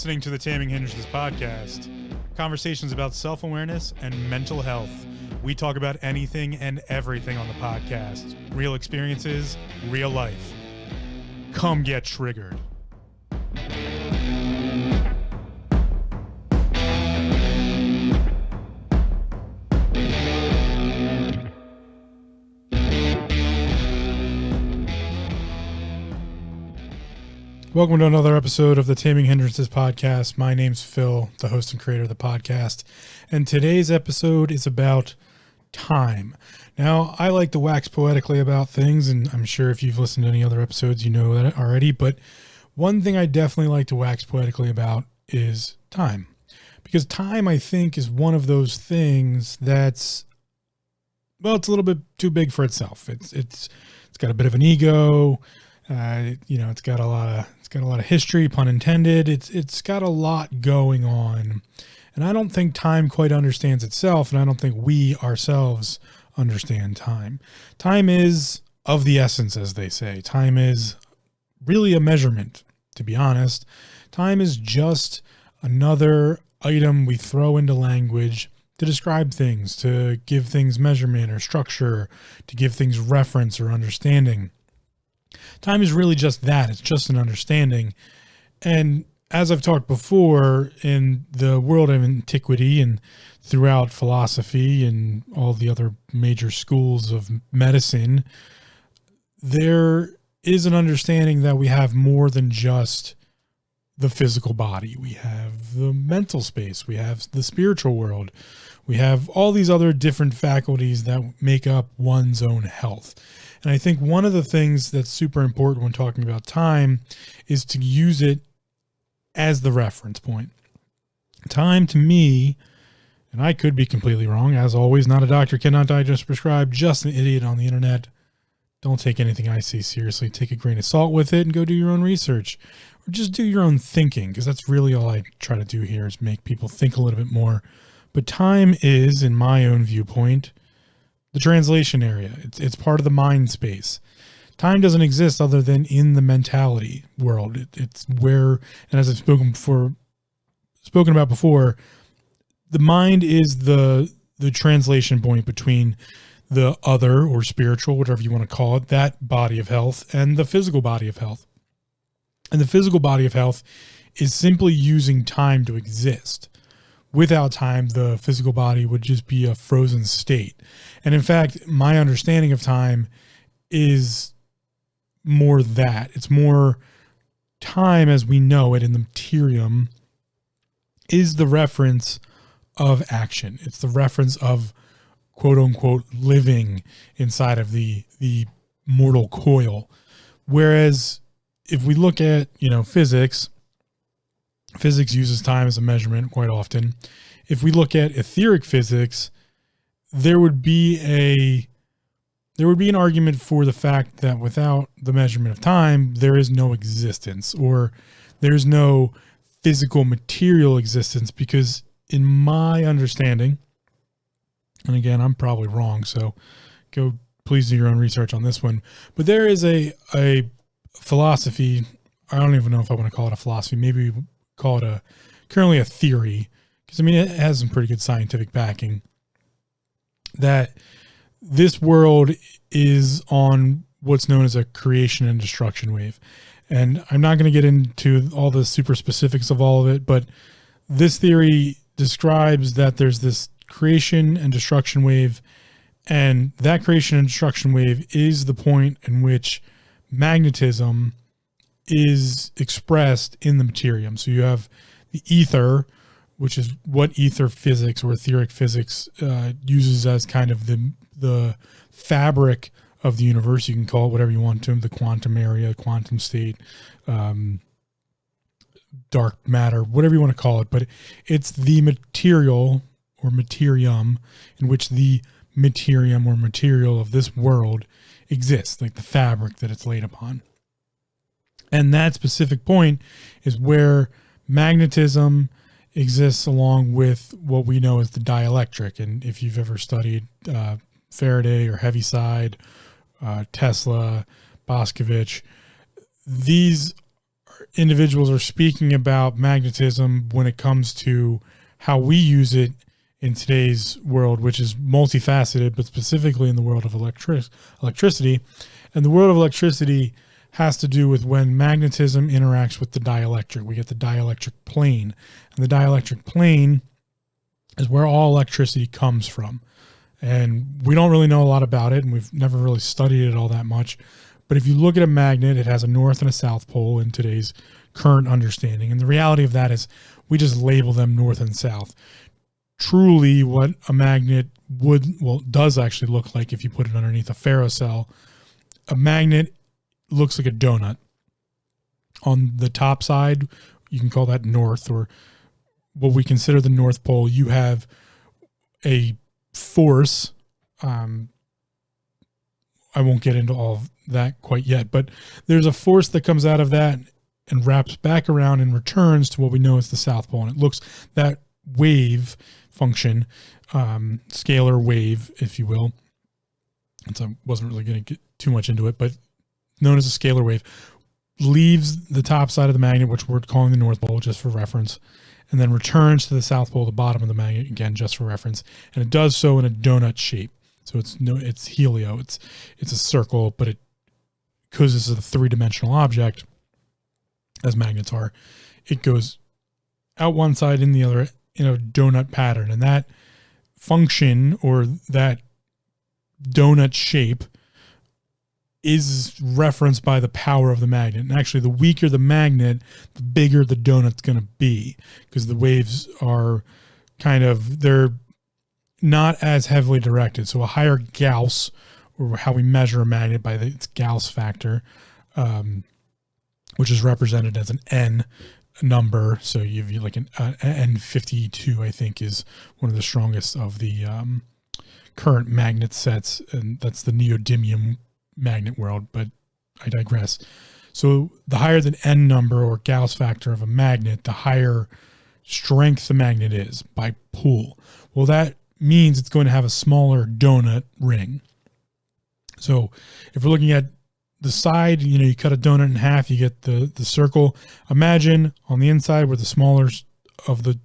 listening to the Taming Hindrances podcast, conversations about self-awareness and mental health. We talk about anything and everything on the podcast. Real experiences, real life. Come get triggered. Welcome to another episode of the Taming Hindrances podcast. My name's Phil, the host and creator of the podcast, and today's episode is about time. Now, I like to wax poetically about things, and I'm sure if you've listened to any other episodes, you know that already, but one thing I definitely like to wax poetically about is time. Because time, I think, is one of those things that's, well, it's a little bit too big for itself. It's got a bit of an ego. It's got a lot of history, pun intended. It's got a lot going on, and I don't think time quite understands itself, and I don't think we ourselves understand time. Time is of the essence, as they say. Time is really a measurement, to be honest. Time is just another item we throw into language to describe things, to give things measurement or structure, to give things reference or understanding. Time is really just that. It's just an understanding. And as I've talked before, in the world of antiquity and throughout philosophy and all the other major schools of medicine, there is an understanding that we have more than just the physical body. We have the mental space. We have the spiritual world. We have all these other different faculties that make up one's own health. And I think one of the things that's super important when talking about time is to use it as the reference point. Time to me, and I could be completely wrong, as always, not a doctor, cannot diagnose, prescribe, just an idiot on the internet. Don't take anything I say seriously. Take a grain of salt with it and go do your own research. Or just do your own thinking, because that's really all I try to do here is make people think a little bit more. But time is, in my own viewpoint, the translation area. It's part of the mind space. Time doesn't exist other than in the mentality world. It's where, and as I've spoken about before, the mind is the translation point between the other or spiritual, whatever you want to call it, that body of health, and the physical body of health. And the physical body of health is simply using time to exist. Without time, the physical body would just be a frozen state. And in fact, my understanding of time is more that. It's more time as we know it in the materium is the reference of action. It's the reference of quote unquote living inside of the mortal coil. Whereas if we look at, physics uses time as a measurement quite often. If we look at etheric physics, there would be an argument for the fact that without the measurement of time, there is no existence, or there's no physical material existence, because in my understanding, and again, I'm probably wrong, so please do your own research on this one, but there is a philosophy, I don't even know if I want to call it a philosophy, maybe call it currently a theory, because it has some pretty good scientific backing, that this world is on what's known as a creation and destruction wave. And I'm not going to get into all the super specifics of all of it, but this theory describes that there's this creation and destruction wave, and that creation and destruction wave is the point in which magnetism is expressed in the materium. So you have the ether, which is what ether physics or etheric physics uses as kind of the fabric of the universe. You can call it whatever you want to, the quantum area, quantum state, dark matter, whatever you want to call it. But it's the material or materium in which the materium or material of this world exists, like the fabric that it's laid upon. And that specific point is where magnetism exists along with what we know as the dielectric. And if you've ever studied Faraday or Heaviside, Tesla, Boscovich, these individuals are speaking about magnetism when it comes to how we use it in today's world, which is multifaceted, but specifically in the world of electricity. And the world of electricity has to do with when magnetism interacts with the dielectric. We get the dielectric plane, and the dielectric plane is where all electricity comes from. And we don't really know a lot about it, and we've never really studied it all that much. But if you look at a magnet, it has a north and a south pole in today's current understanding. And the reality of that is we just label them north and south. Truly, what a magnet does actually look like if you put it underneath a ferrocell. A magnet looks like a donut. On the top side, you can call that north, or what we consider the North Pole. You have a force. I won't get into all of that quite yet, but there's a force that comes out of that and wraps back around and returns to what we know as the South Pole. And it looks, that wave function, scalar wave, if you will. And so I wasn't really going to get too much into it, but known as a scalar wave, leaves the top side of the magnet, which we're calling the North Pole just for reference, and then returns to the South Pole, the bottom of the magnet, again, just for reference. And it does so in a donut shape. So it's helio. It's a circle, but because this is a three-dimensional object, as magnets are, it goes out one side in the other in a donut pattern. And that function, or that donut shape, is referenced by the power of the magnet. And actually, the weaker the magnet, the bigger the donut's going to be, because the waves are they're not as heavily directed. So a higher Gauss, or how we measure a magnet by its Gauss factor, which is represented as an N number. So you've like an N52, I think, is one of the strongest of the current magnet sets, and that's the neodymium magnet world, but I digress. So the higher the N number, or Gauss factor, of a magnet, the higher strength the magnet is by Poole. Well, that means it's going to have a smaller donut ring. So if we're looking at the side, you cut a donut in half, you get the circle. Imagine on the inside where the smaller of the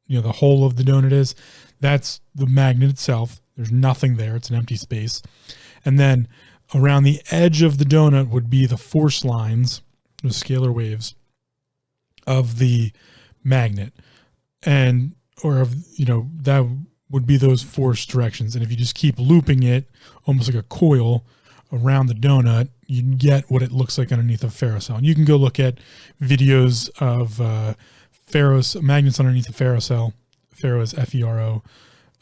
hole of the donut is, that's the magnet itself. There's nothing there. It's an empty space. And then around the edge of the donut would be the force lines, the scalar waves of the magnet. And, that would be those force directions. And if you just keep looping it almost like a coil around the donut, you can get what it looks like underneath a ferrocell. And you can go look at videos of magnets underneath a ferrocell. Ferro is F-E-R-O.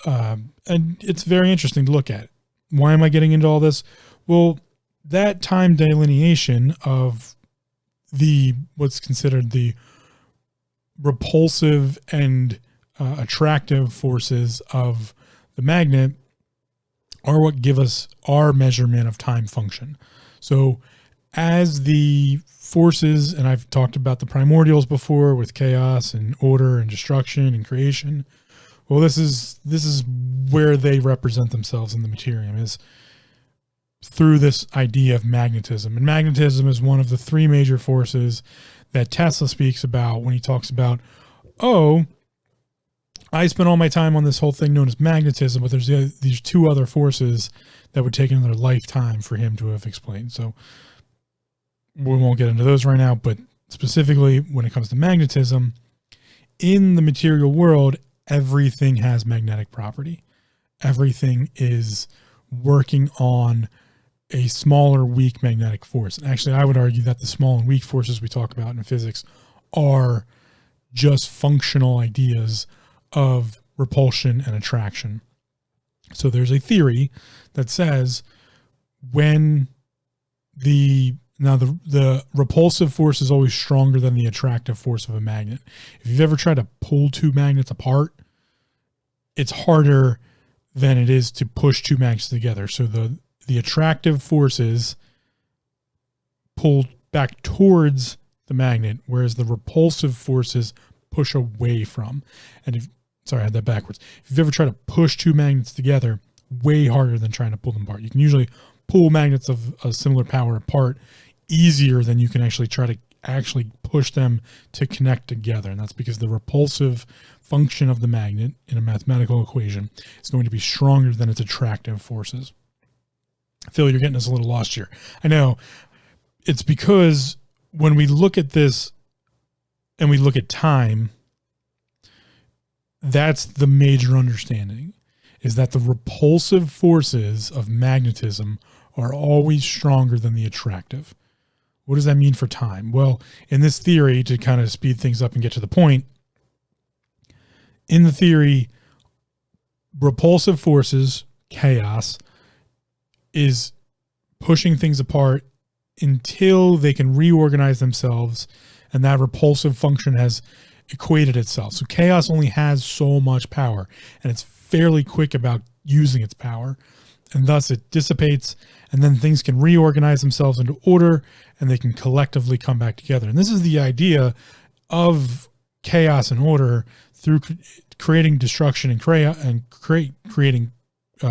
And it's very interesting to look at. Why am I getting into all this? Well, that time delineation of what's considered the repulsive and attractive forces of the magnet are what give us our measurement of time function. So as the forces, and I've talked about the primordials before with chaos and order and destruction and creation. Well, this is where they represent themselves in the materium, is through this idea of magnetism. And magnetism is one of the three major forces that Tesla speaks about when he talks about, I spent all my time on this whole thing known as magnetism, but there's these two other forces that would take another lifetime for him to have explained. So we won't get into those right now, but specifically when it comes to magnetism, in the material world, everything has magnetic property. Everything is working on a smaller, weak magnetic force. And actually, I would argue that the small and weak forces we talk about in physics are just functional ideas of repulsion and attraction. So there's a theory that says when the repulsive force is always stronger than the attractive force of a magnet. If you've ever tried to pull two magnets apart, it's harder than it is to push two magnets together. So the attractive forces pull back towards the magnet, whereas the repulsive forces push away from. And sorry, I had that backwards. If you've ever tried to push two magnets together, way harder than trying to pull them apart. You can usually pull magnets of a similar power apart easier than you can actually try to actually push them to connect together. And that's because the repulsive function of the magnet in a mathematical equation is going to be stronger than its attractive forces. Phil, you're getting us a little lost here. I know. It's because when we look at this and we look at time, that's the major understanding, is that the repulsive forces of magnetism are always stronger than the attractive. What does that mean for time? Well, in this theory, to kind of speed things up and get to the point, in the theory, repulsive forces, chaos, is pushing things apart until they can reorganize themselves, and that repulsive function has equated itself. So chaos only has so much power, and it's fairly quick about using its power, and thus it dissipates, and then things can reorganize themselves into order, and they can collectively come back together. And this is the idea of chaos and order through creating destruction and creating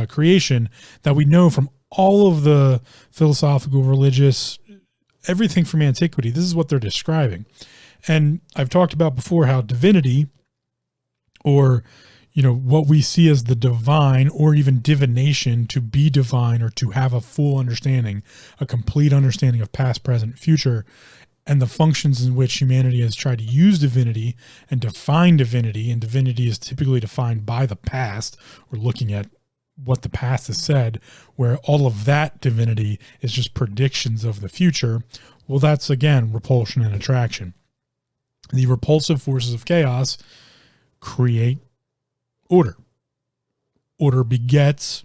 creation that we know from all of the philosophical, religious, everything from antiquity. This is what they're describing. And I've talked about before how divinity, or, what we see as the divine, or even divination, to be divine or to have a full understanding, a complete understanding of past, present, future, and the functions in which humanity has tried to use divinity and define divinity. And divinity is typically defined by the past, or looking at what the past has said, where all of that divinity is just predictions of the future. Well, that's, again, repulsion and attraction. The repulsive forces of chaos create order. Order begets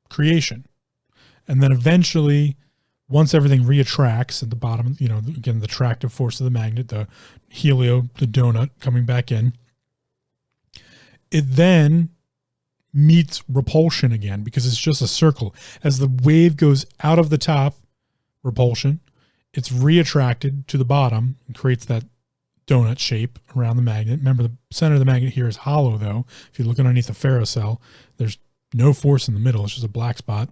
creation. And then eventually, once everything reattracts at the bottom, again, the attractive force of the magnet, the helio, the donut coming back in, it then meets repulsion again, because it's just a circle. As the wave goes out of the top, repulsion, it's reattracted to the bottom and creates that donut shape around the magnet. Remember, the center of the magnet here is hollow, though. If you look underneath the ferrocell, there's no force in the middle. It's just a black spot.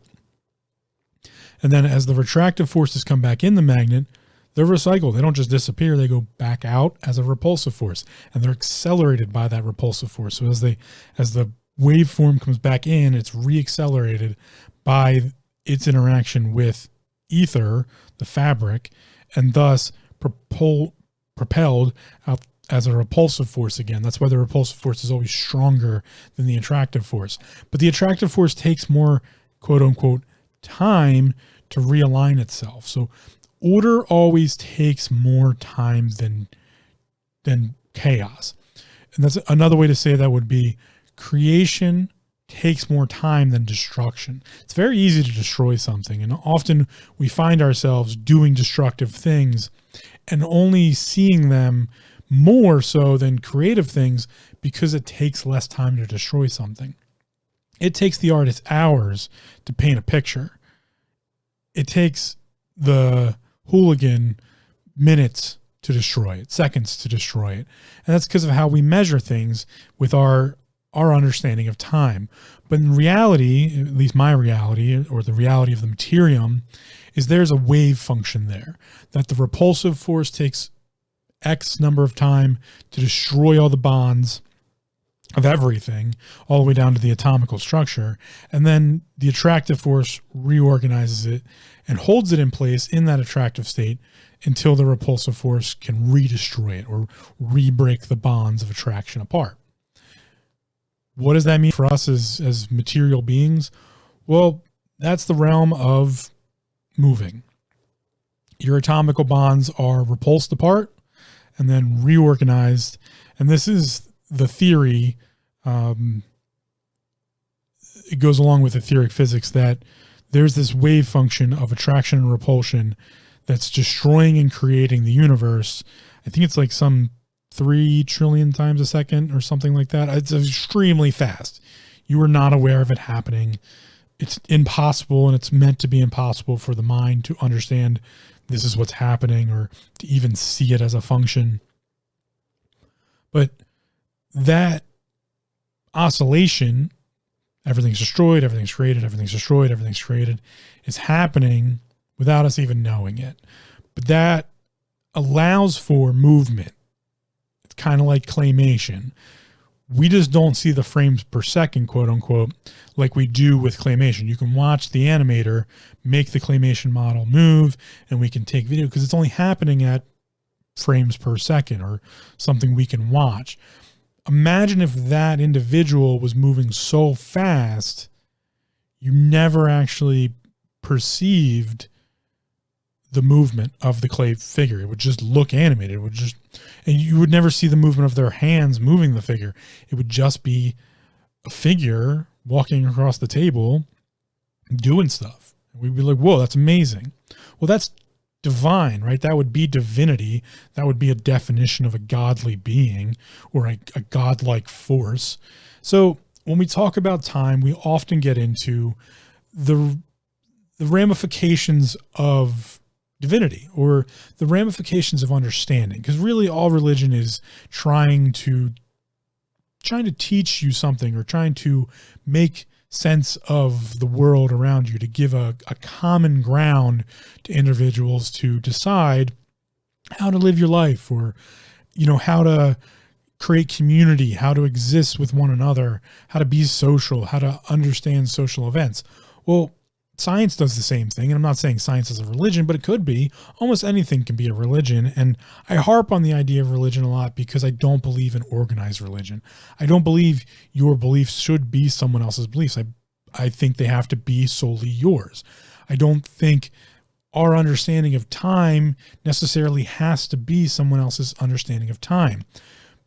And then as the retractive forces come back in the magnet, they're recycled. They don't just disappear. They go back out as a repulsive force, and they're accelerated by that repulsive force. So as the waveform comes back in, it's reaccelerated by its interaction with ether, the fabric, and thus propelled out as a repulsive force again. That's why the repulsive force is always stronger than the attractive force. But the attractive force takes more, quote unquote, time to realign itself. So order always takes more time than chaos. And that's another way to say that would be creation takes more time than destruction. It's very easy to destroy something, and often we find ourselves doing destructive things and only seeing them more so than creative things because it takes less time to destroy something. It takes the artist hours to paint a picture. It takes the hooligan minutes to destroy it, seconds to destroy it. And that's because of how we measure things with our understanding of time. But in reality, at least my reality, or the reality of the materium, is there's a wave function there, that the repulsive force takes X number of time to destroy all the bonds of everything, all the way down to the atomical structure. And then the attractive force reorganizes it and holds it in place in that attractive state until the repulsive force can re-destroy it or re-break the bonds of attraction apart. What does that mean for us as material beings? Well, that's the realm of moving. Your atomical bonds are repulsed apart and then reorganized. And this is the theory. It goes along with etheric physics that there's this wave function of attraction and repulsion that's destroying and creating the universe. I think it's like some 3 trillion times a second or something like that. It's extremely fast. You are not aware of it happening. It's impossible, and it's meant to be impossible for the mind to understand this is what's happening or to even see it as a function. But that oscillation, everything's destroyed, everything's created, everything's destroyed, everything's created, is happening without us even knowing it. But that allows for movement. It's kind of like claymation. We just don't see the frames per second, quote unquote, like we do with claymation. You can watch the animator make the claymation model move, and we can take video because it's only happening at frames per second or something we can watch. Imagine if that individual was moving so fast, you never actually perceived the movement of the clay figure. It would just look animated. It would just, and you would never see the movement of their hands moving the figure. It would just be a figure walking across the table doing stuff. We'd be like, whoa, that's amazing. Well, that's divine, right? That would be divinity. That would be a definition of a godly being or a godlike force. So when we talk about time, we often get into the ramifications of divinity or the ramifications of understanding, because really all religion is trying to teach you something or trying to make sense of the world around you, to give a common ground to individuals to decide how to live your life, or how to create community, how to exist with one another, how to be social, how to understand social events. Well, science does the same thing. And I'm not saying science is a religion, but it could be. Almost anything can be a religion. And I harp on the idea of religion a lot because I don't believe in organized religion. I don't believe your beliefs should be someone else's beliefs. I think they have to be solely yours. I don't think our understanding of time necessarily has to be someone else's understanding of time.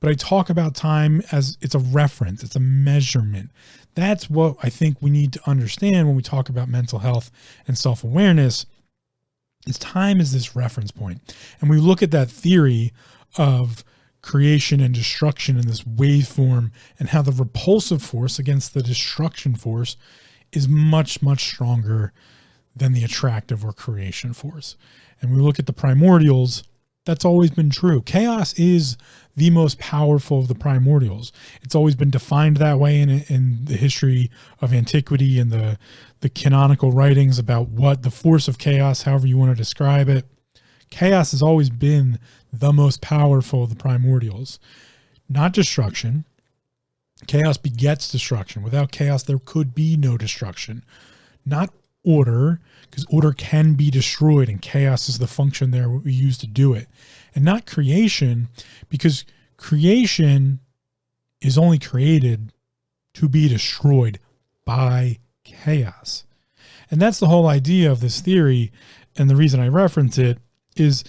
But I talk about time as it's a reference, it's a measurement. That's what I think we need to understand when we talk about mental health and self-awareness, is time is this reference point. And we look at that theory of creation and destruction in this waveform and how the repulsive force against the destruction force is much, much stronger than the attractive or creation force. And we look at the primordials, that's always been true. Chaos is the most powerful of the primordials. It's always been defined that way in the history of antiquity and the canonical writings about what the force of chaos, however you want to describe it. Chaos has always been the most powerful of the primordials. Not destruction. Chaos begets destruction. Without chaos, there could be no destruction. Not order, because order can be destroyed and chaos is the function there we use to do it. And not creation, because creation is only created to be destroyed by chaos. And that's the whole idea of this theory. And the reason I reference it is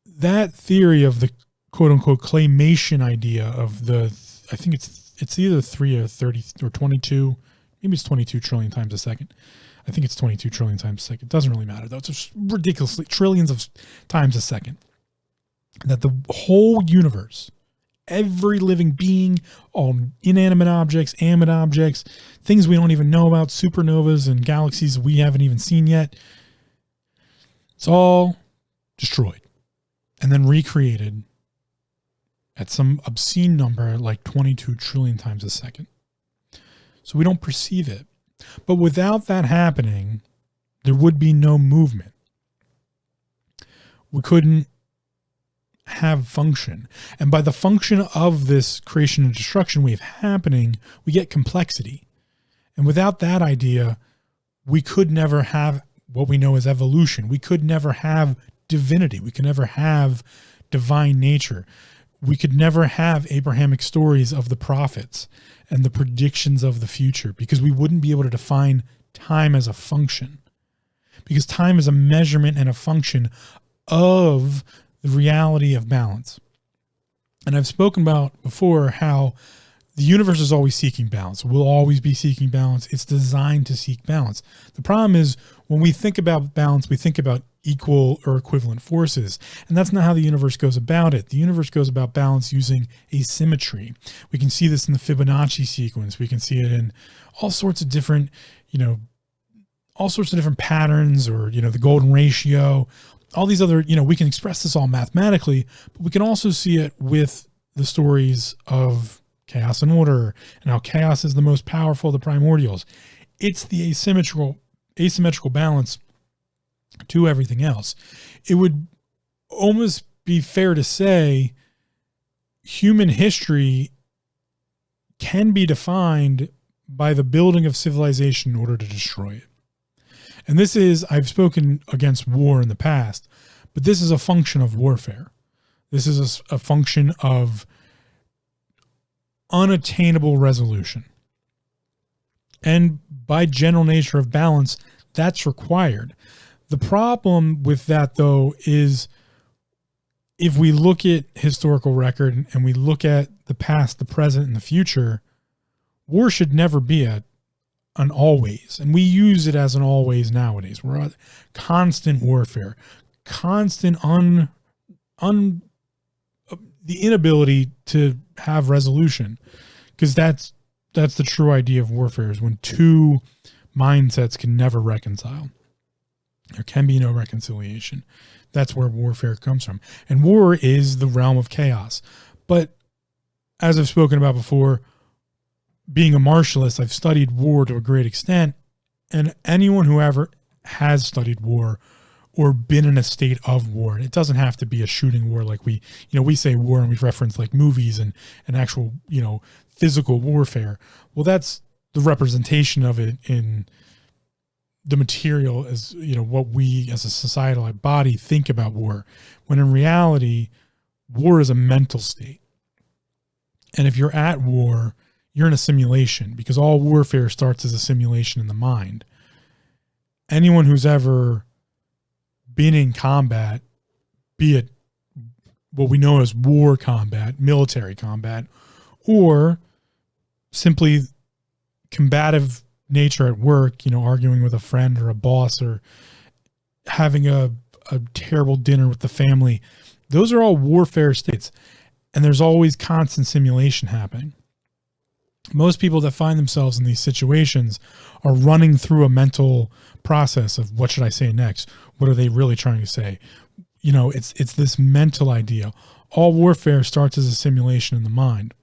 that theory of the quote unquote claymation idea of I think it's either 3 or 30 or 22, maybe it's 22 trillion times a second. I think it's 22 trillion times a second. It doesn't really matter though. It's just ridiculously trillions of times a second. That the whole universe, every living being, all inanimate objects, animate objects, things we don't even know about, supernovas and galaxies we haven't even seen yet, it's all destroyed and then recreated at some obscene number like 22 trillion times a second. So we don't perceive it. But without that happening, there would be no movement. We couldn't have function. And by the function of this creation and destruction we have happening, we get complexity. And without that idea, we could never have what we know as evolution. We could never have divinity. We could never have divine nature. We could never have Abrahamic stories of the prophets and the predictions of the future, because we wouldn't be able to define time as a function, because time is a measurement and a function of the reality of balance. And I've spoken about before how the universe is always seeking balance. We'll always be seeking balance. It's designed to seek balance. The problem is when we think about balance, we think about equal or equivalent forces. And that's not how the universe goes about it. The universe goes about balance using asymmetry. We can see this in the Fibonacci sequence. We can see it in all sorts of different, patterns, or, the golden ratio, all these other, we can express this all mathematically, but we can also see it with the stories of chaos and order and how chaos is the most powerful of the primordials. It's the asymmetrical balance to everything else. It would almost be fair to say human history can be defined by the building of civilization in order to destroy it. And this is, I've spoken against war in the past, but this is a function of warfare. This is a function of unattainable resolution. And by general nature of balance, that's required. The problem with that, though, is if we look at historical record and we look at the past, the present, and the future, war should never be an always. And we use it as an always nowadays. We're at constant warfare, constant the inability to have resolution, because that's the true idea of warfare, is when two mindsets can never reconcile. There can be no reconciliation. That's where warfare comes from. And war is the realm of chaos. But as I've spoken about before, being a martialist, I've studied war to a great extent. And anyone who ever has studied war or been in a state of war, and it doesn't have to be a shooting war like we say war and we reference like movies and actual, physical warfare. Well, that's the representation of it in the material, as what we as a societal body think about war, when in reality war is a mental state. And if you're at war, you're in a simulation, because all warfare starts as a simulation in the mind. Anyone who's ever been in combat, be it what we know as war combat, military combat, or simply combative nature at work, arguing with a friend or a boss, or having a terrible dinner with the family, those are all warfare states. And there's always constant simulation happening. Most people that find themselves in these situations are running through a mental process of, what should I say next? What are they really trying to say? It's this mental idea. All warfare starts as a simulation in the mind.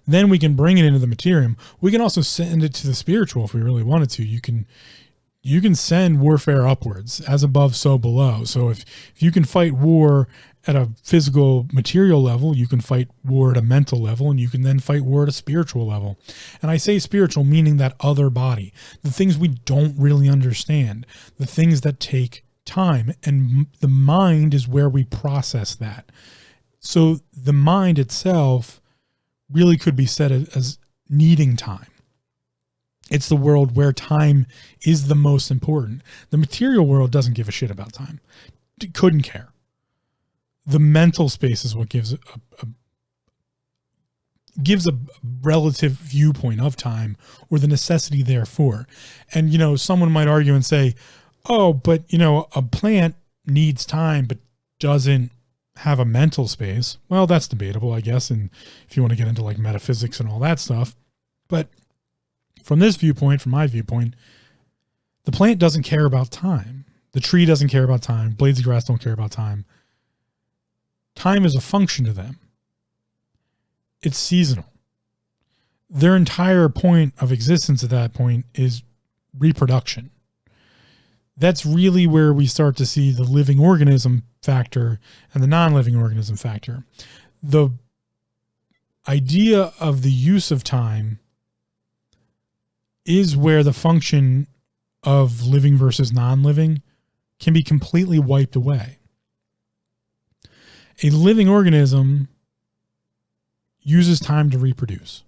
Then we can bring it into the materium. We can also send it to the spiritual if we really wanted to. You can send warfare upwards, as above, so below. So if you can fight war at a physical material level, you can fight war at a mental level, and you can then fight war at a spiritual level. And I say spiritual meaning that other body, the things we don't really understand, the things that take time, and the mind is where we process that. So the mind itself really could be said as needing time. It's the world where time is the most important. The material world doesn't give a shit about time. It couldn't care. The mental space is what gives a relative viewpoint of time, or the necessity therefore. And, someone might argue and say, oh, but, a plant needs time, but doesn't have a mental space. Well, that's debatable, I guess. And if you want to get into like metaphysics and all that stuff, but from this viewpoint, from my viewpoint, the plant doesn't care about time. The tree doesn't care about time. Blades of grass don't care about time. Time is a function to them. It's seasonal. Their entire point of existence at that point is reproduction. That's really where we start to see the living organism factor and the non-living organism factor. The idea of the use of time is where the function of living versus non-living can be completely wiped away. A living organism uses time to reproduce.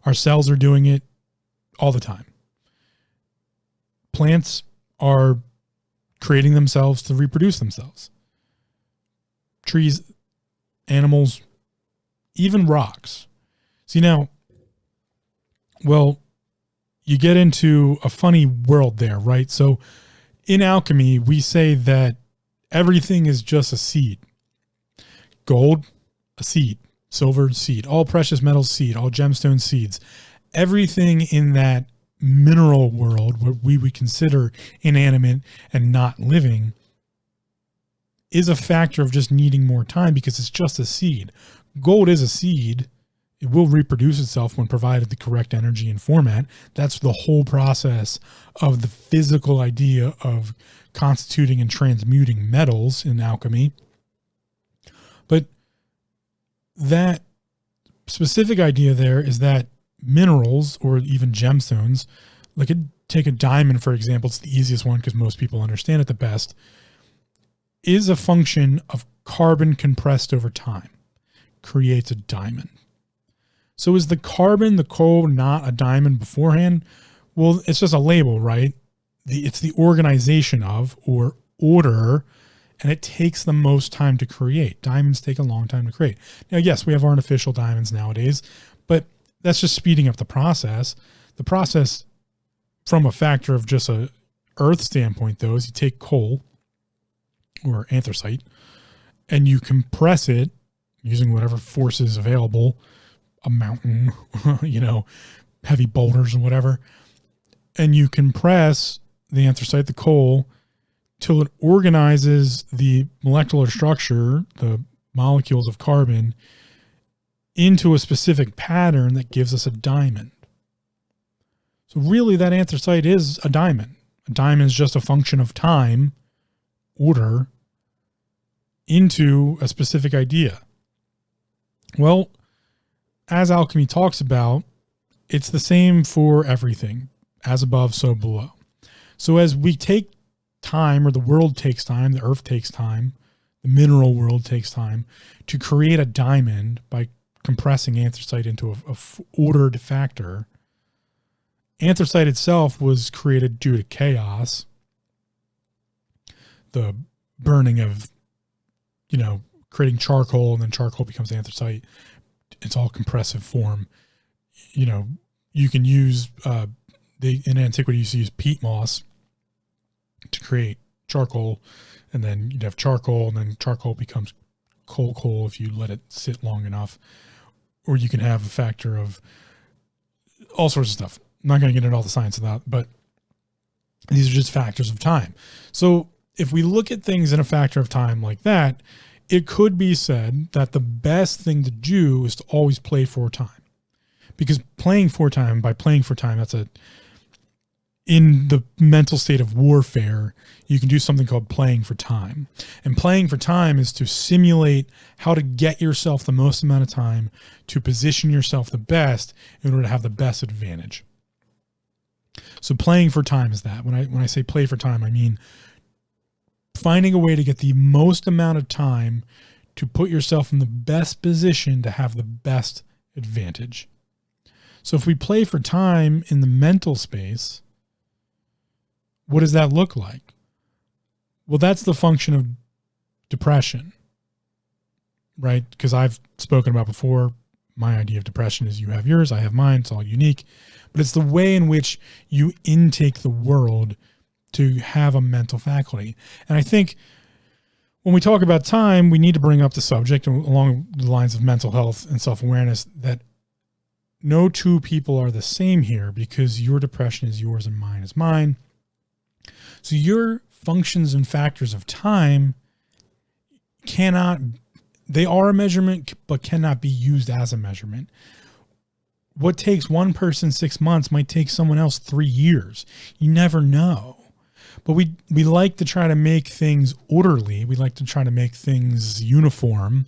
Our cells are doing it all the time. Plants are creating themselves to reproduce themselves. Trees, animals, even rocks. See now, well, you get into a funny world there, right? So in alchemy, we say that everything is just a seed. Gold, a seed. Silver, seed. All precious metals, seed. All gemstones, seeds. Everything in that mineral world, what we would consider inanimate and not living, is a factor of just needing more time, because it's just a seed. Gold is a seed. It will reproduce itself when provided the correct energy and format. That's the whole process of the physical idea of constituting and transmuting metals in alchemy. But that specific idea there is that minerals or even gemstones, like take a diamond, for example, it's the easiest one because most people understand it the best, is a function of carbon compressed over time, creates a diamond. So is the carbon, the coal, not a diamond beforehand? Well, it's just a label, right? It's the organization of or order, and it takes the most time to create. Diamonds take a long time to create. Now, yes, we have artificial diamonds nowadays, but that's just speeding up the process. The process from a factor of just a earth standpoint, though, is you take coal or anthracite and you compress it using whatever force is available, a mountain, heavy boulders or whatever, and you compress the anthracite, the coal, till it organizes the molecular structure, the molecules of carbon, into a specific pattern that gives us a diamond. So really that anthracite is a diamond. A diamond is just a function of time, order, into a specific idea. Well, as alchemy talks about, it's the same for everything. As above, so below. So as we take time, or the world takes time, the earth takes time, the mineral world takes time to create a diamond by compressing anthracite into a ordered factor. Anthracite itself was created due to chaos, the burning of, creating charcoal, and then charcoal becomes anthracite. It's all compressive form. You can use, in antiquity, you used to use peat moss to create charcoal, and then you'd have charcoal, and then charcoal becomes coal if you let it sit long enough. Or you can have a factor of all sorts of stuff. I'm not going to get into all the science of that, but these are just factors of time. So if we look at things in a factor of time like that, it could be said that the best thing to do is to always play for time. Because by playing for time, in the mental state of warfare, you can do something called playing for time. And playing for time is to simulate how to get yourself the most amount of time to position yourself the best in order to have the best advantage. So playing for time is that. When I say play for time, I mean finding a way to get the most amount of time to put yourself in the best position to have the best advantage. So if we play for time in the mental space, what does that look like? Well, that's the function of depression, right? Because I've spoken about before, my idea of depression is you have yours, I have mine, it's all unique. But it's the way in which you intake the world to have a mental faculty. And I think when we talk about time, we need to bring up the subject along the lines of mental health and self-awareness, that no two people are the same here, because your depression is yours and mine is mine. So your functions and factors of time they are a measurement, but cannot be used as a measurement. What takes one person 6 months might take someone else 3 years. You never know. But we like to try to make things orderly. We like to try to make things uniform.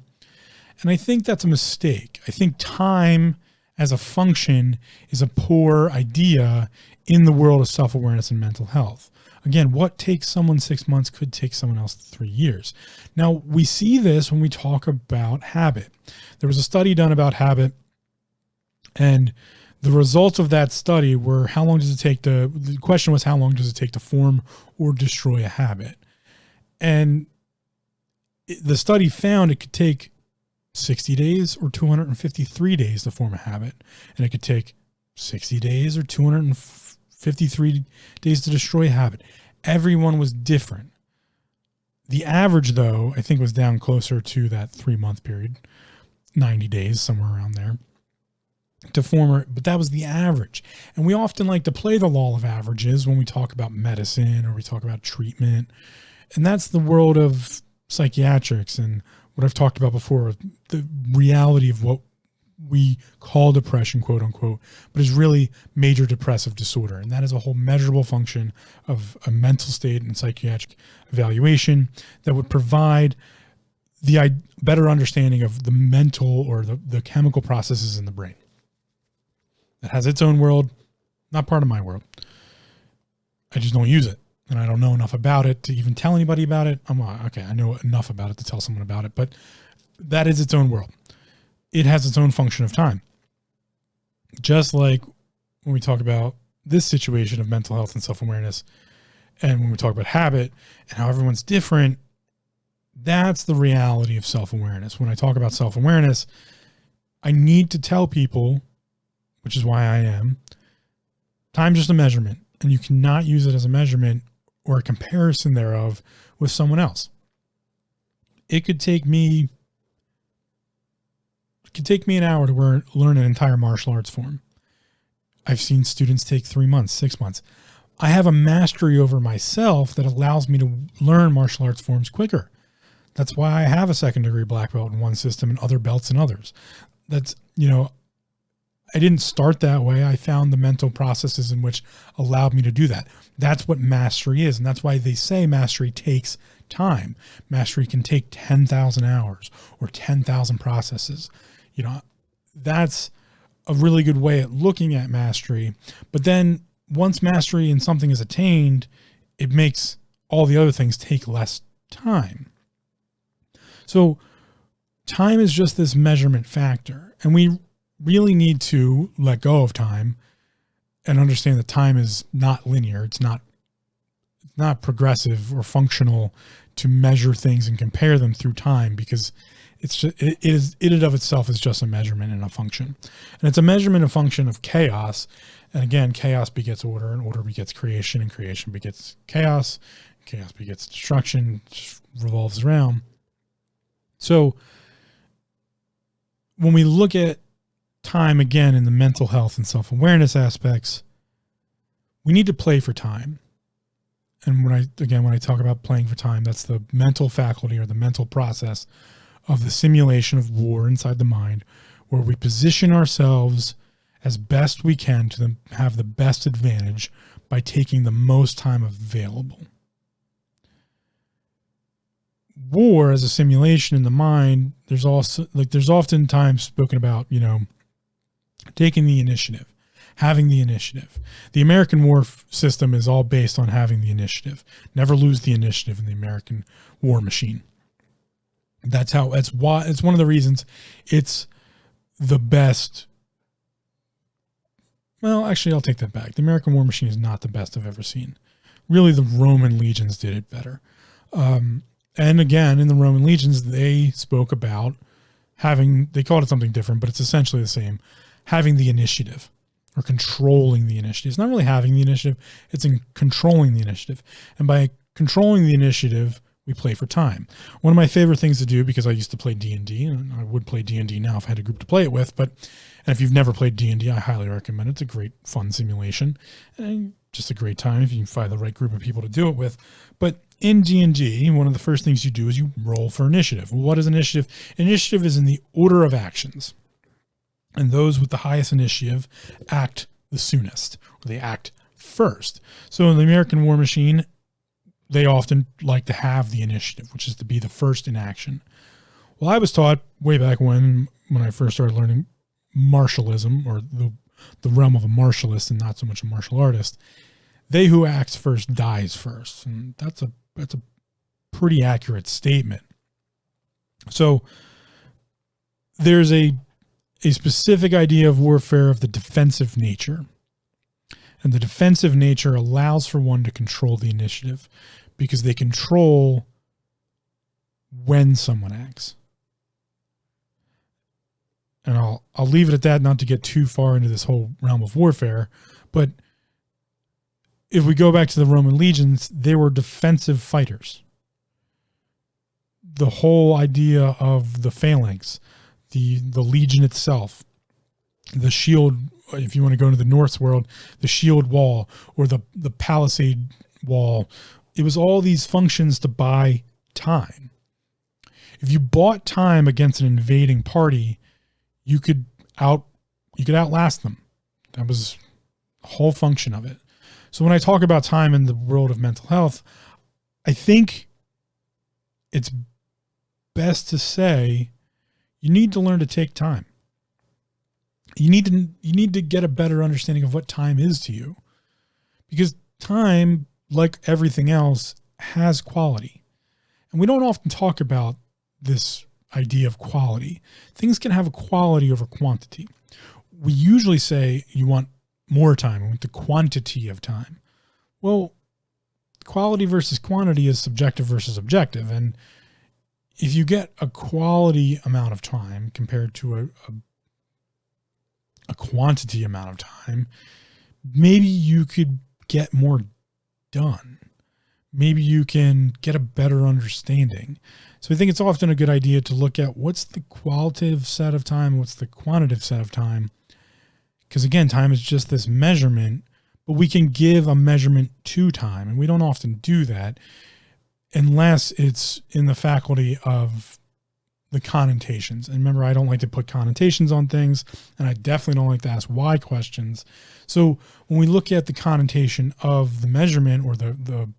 And I think that's a mistake. I think time as a function is a poor idea in the world of self-awareness and mental health. Again, what takes someone 6 months could take someone else 3 years. Now, we see this when we talk about habit. There was a study done about habit, and the results of that study were the question was, how long does it take to form or destroy a habit? And the study found it could take 60 days or 253 days to form a habit. And it could take 60 days or 253 days to destroy a habit. Everyone was different. The average, though, I think was down closer to that 3-month period, 90 days, somewhere around there, to form it. But that was the average. And we often like to play the law of averages when we talk about medicine or we talk about treatment. And that's the world of psychiatrics and what I've talked about before, the reality of what we call depression, quote unquote, but is really major depressive disorder. And that is a whole measurable function of a mental state and psychiatric evaluation that would provide the better understanding of the mental or the chemical processes in the brain. It has its own world, not part of my world. I just don't use it. And I don't know enough about it to even tell anybody about it. I know enough about it to tell someone about it, but that is its own world. It has its own function of time. Just like when we talk about this situation of mental health and self-awareness, and when we talk about habit and how everyone's different, that's the reality of self-awareness. When I talk about self-awareness, I need to tell people, which is why I am, time's just a measurement, and you cannot use it as a measurement or a comparison thereof with someone else. It could take me an hour to learn an entire martial arts form. I've seen students take 3 months, 6 months. I have a mastery over myself that allows me to learn martial arts forms quicker. That's why I have a second degree black belt in one system and other belts in others. That's, I didn't start that way. I found the mental processes in which allowed me to do that. That's what mastery is. And that's why they say mastery takes time. Mastery can take 10,000 hours or 10,000 processes. That's a really good way at looking at mastery. But then once mastery in something is attained, it makes all the other things take less time. So time is just this measurement factor. And we really need to let go of time and understand that time is not linear. It's not progressive or functional to measure things and compare them through time, because it and of itself is just a measurement and a function. And it's a measurement and function of chaos. And again, chaos begets order, and order begets creation, and creation begets chaos. Chaos begets destruction, just revolves around. So when we look at time again in the mental health and self-awareness aspects, we need to play for time. And when I talk about playing for time, that's the mental faculty or the mental process of the simulation of war inside the mind, where we position ourselves as best we can to have the best advantage by taking the most time available. War as a simulation in the mind, there's oftentimes spoken about, taking the initiative, having the initiative. The American war system is all based on having the initiative. Never lose the initiative in the American war machine. It's one of the reasons it's the best. Well, actually, I'll take that back. The American war machine is not the best I've ever seen. Really, the Roman legions did it better. And again, in the Roman legions, they spoke about they called it something different, but it's essentially the same. Having the initiative or controlling the initiative. It's not really having the initiative. It's in controlling the initiative. And by controlling the initiative, we play for time. One of my favorite things to do, because I used to play D&D, and I would play D&D now if I had a group to play it with, and if you've never played D&D, I highly recommend it. It's a great, fun simulation, and just a great time if you can find the right group of people to do it with. But in D&D, one of the first things you do is you roll for initiative. What is initiative? Initiative is in the order of actions. And those with the highest initiative act the soonest, or they act first. So in the American war machine, they often like to have the initiative, which is to be the first in action. Well, I was taught way back when I first started learning martialism, or the realm of a martialist and not so much a martial artist, they who acts first dies first. And that's a pretty accurate statement. So there's a specific idea of warfare of the defensive nature. And the defensive nature allows for one to control the initiative because they control when someone acts. And I'll leave it at that, not to get too far into this whole realm of warfare. But if we go back to the Roman legions, they were defensive fighters. The whole idea of the phalanx, the legion itself, the shield, if you want to go into the Norse world, the shield wall or the palisade wall, it was all these functions to buy time. If you bought time against an invading party, you could outlast them. That was the whole function of it. So when I talk about time in the world of mental health, I think it's best to say you need to learn to take time. You need to get a better understanding of what time is to you, because time, like everything else, has quality. And we don't often talk about this idea of quality. Things can have a quality over quantity. We usually say you want more time, we want the quantity of time. Well, quality versus quantity is subjective versus objective. And if you get a quality amount of time compared to a quantity amount of time, maybe you could get more done. Maybe you can get a better understanding. So I think it's often a good idea to look at what's the qualitative set of time, what's the quantitative set of time. Because again, time is just this measurement, but we can give a measurement to time. And we don't often do that unless it's in the faculty of the connotations. And remember, I don't like to put connotations on things, and I definitely don't like to ask why questions. So when we look at the connotation of the measurement, or the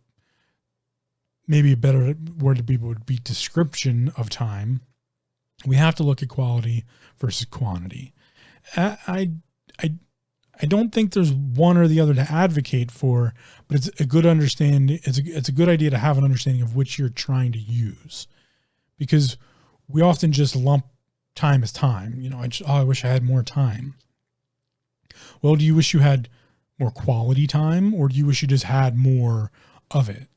maybe a better word to be would be description of time, we have to look at quality versus quantity. I don't think there's one or the other to advocate for, but it's a good understanding. It's a good idea to have an understanding of which you're trying to use, because we often just lump time as time. You know, I wish I had more time. Well, do you wish you had more quality time, or do you wish you just had more of it?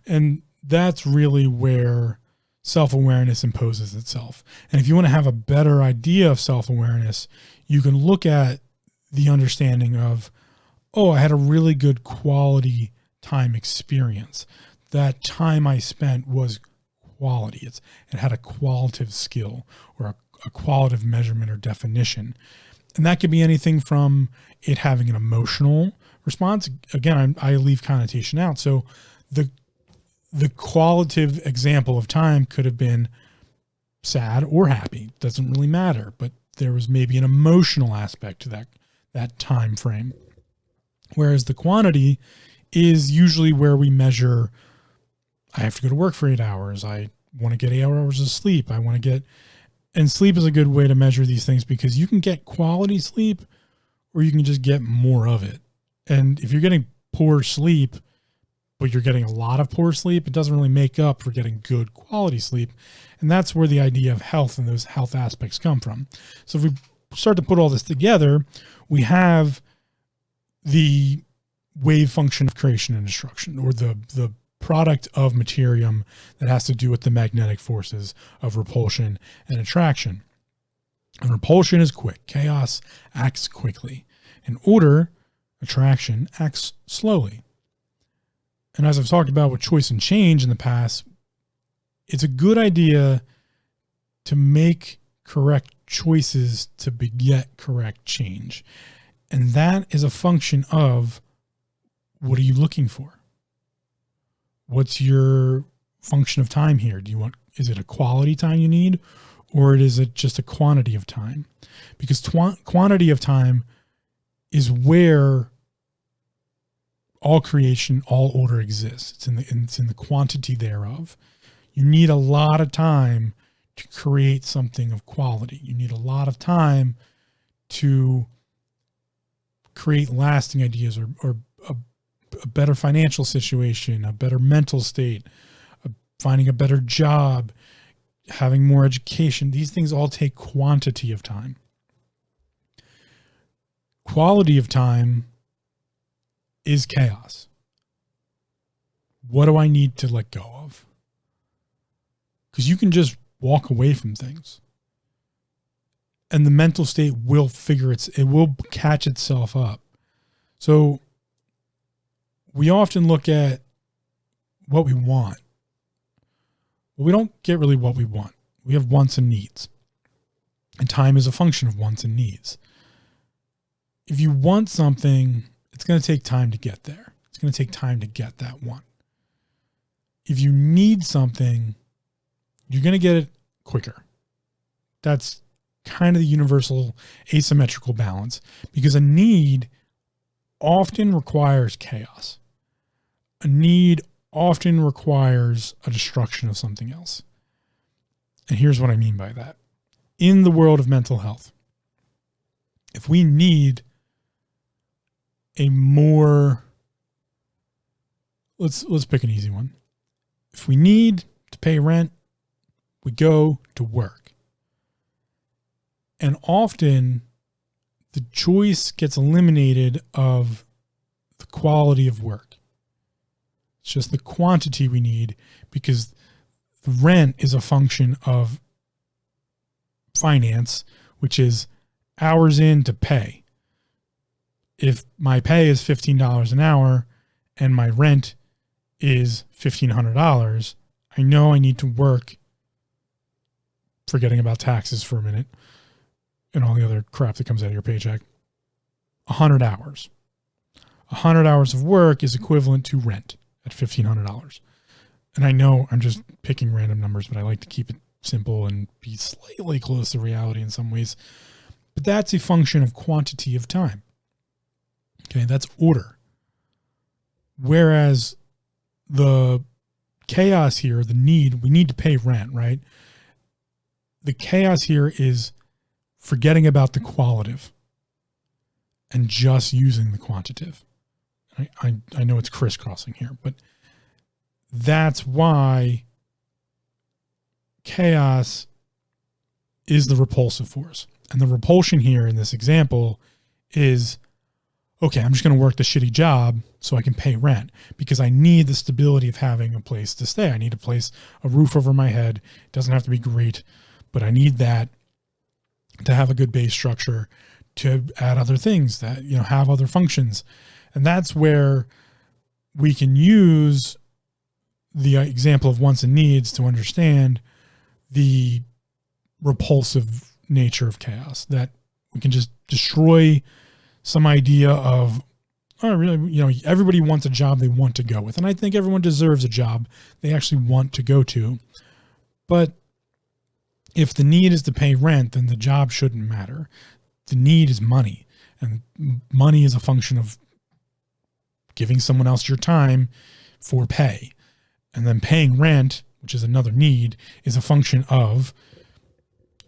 And that's really where self-awareness imposes itself. And if you want to have a better idea of self-awareness, you can look at the understanding of, oh, I had a really good quality time experience. That time I spent was quality. It had a qualitative skill, or a qualitative measurement or definition. And that could be anything from it having an emotional response. Again, I leave connotation out. So the qualitative example of time could have been sad or happy. Doesn't really matter, but there was maybe an emotional aspect to that time frame. Whereas the quantity is usually where we measure, I have to go to work for 8 hours. I want to get 8 hours of sleep. And sleep is a good way to measure these things, because you can get quality sleep or you can just get more of it. And if you're getting poor sleep, but you're getting a lot of poor sleep, it doesn't really make up for getting good quality sleep. And that's where the idea of health and those health aspects come from. So if we start to put all this together, we have the wave function of creation and destruction, or the product of materium that has to do with the magnetic forces of repulsion and attraction. And repulsion is quick. Chaos acts quickly. And order, attraction, acts slowly. And as I've talked about with choice and change in the past, it's a good idea to make correct choices to beget correct change. And that is a function of, what are you looking for? What's your function of time here? Is it a quality time you need, or is it just a quantity of time? Because quantity of time is where all creation, all order exists. It's in the quantity thereof. You need a lot of time to create something of quality. You need a lot of time to create lasting ideas, or a better financial situation, a better mental state, finding a better job, having more education. These things all take quantity of time. Quality of time is chaos. What do I need to let go of? Because you can just walk away from things, and the mental state will it will catch itself up. So we often look at what we want. Well, we don't get really what we want. We have wants and needs. And time is a function of wants and needs. If you want something, it's going to take time to get there. It's going to take time to get that want. If you need something, you're going to get it quicker. That's kind of the universal asymmetrical balance, because a need often requires chaos. A need often requires a destruction of something else. And here's what I mean by that. In the world of mental health, if we need a more, let's pick an easy one. If we need to pay rent, we go to work. And often the choice gets eliminated of the quality of work. It's just the quantity we need, because the rent is a function of finance, which is hours in to pay. If my pay is $15 an hour and my rent is $1,500, I know I need to work, forgetting about taxes for a minute and all the other crap that comes out of your paycheck, 100 hours. 100 hours of work is equivalent to rent at $1,500. And I know I'm just picking random numbers, but I like to keep it simple and be slightly close to reality in some ways. But that's a function of quantity of time. Okay, that's order. Whereas the chaos here, the need, we need to pay rent, right? The chaos here is forgetting about the qualitative and just using the quantitative. I know it's crisscrossing here, but that's why chaos is the repulsive force. And the repulsion here in this example is, okay, I'm just going to work the shitty job so I can pay rent, because I need the stability of having a place to stay. I need a roof over my head. It doesn't have to be great, but I need that to have a good base structure, to add other things that, have other functions. And that's where we can use the example of wants and needs to understand the repulsive nature of chaos, that we can just destroy some idea of, oh, really, everybody wants a job they want to go with. And I think everyone deserves a job they actually want to go to. But if the need is to pay rent, then the job shouldn't matter. The need is money, and money is a function of giving someone else your time for pay. And then paying rent, which is another need, is a function of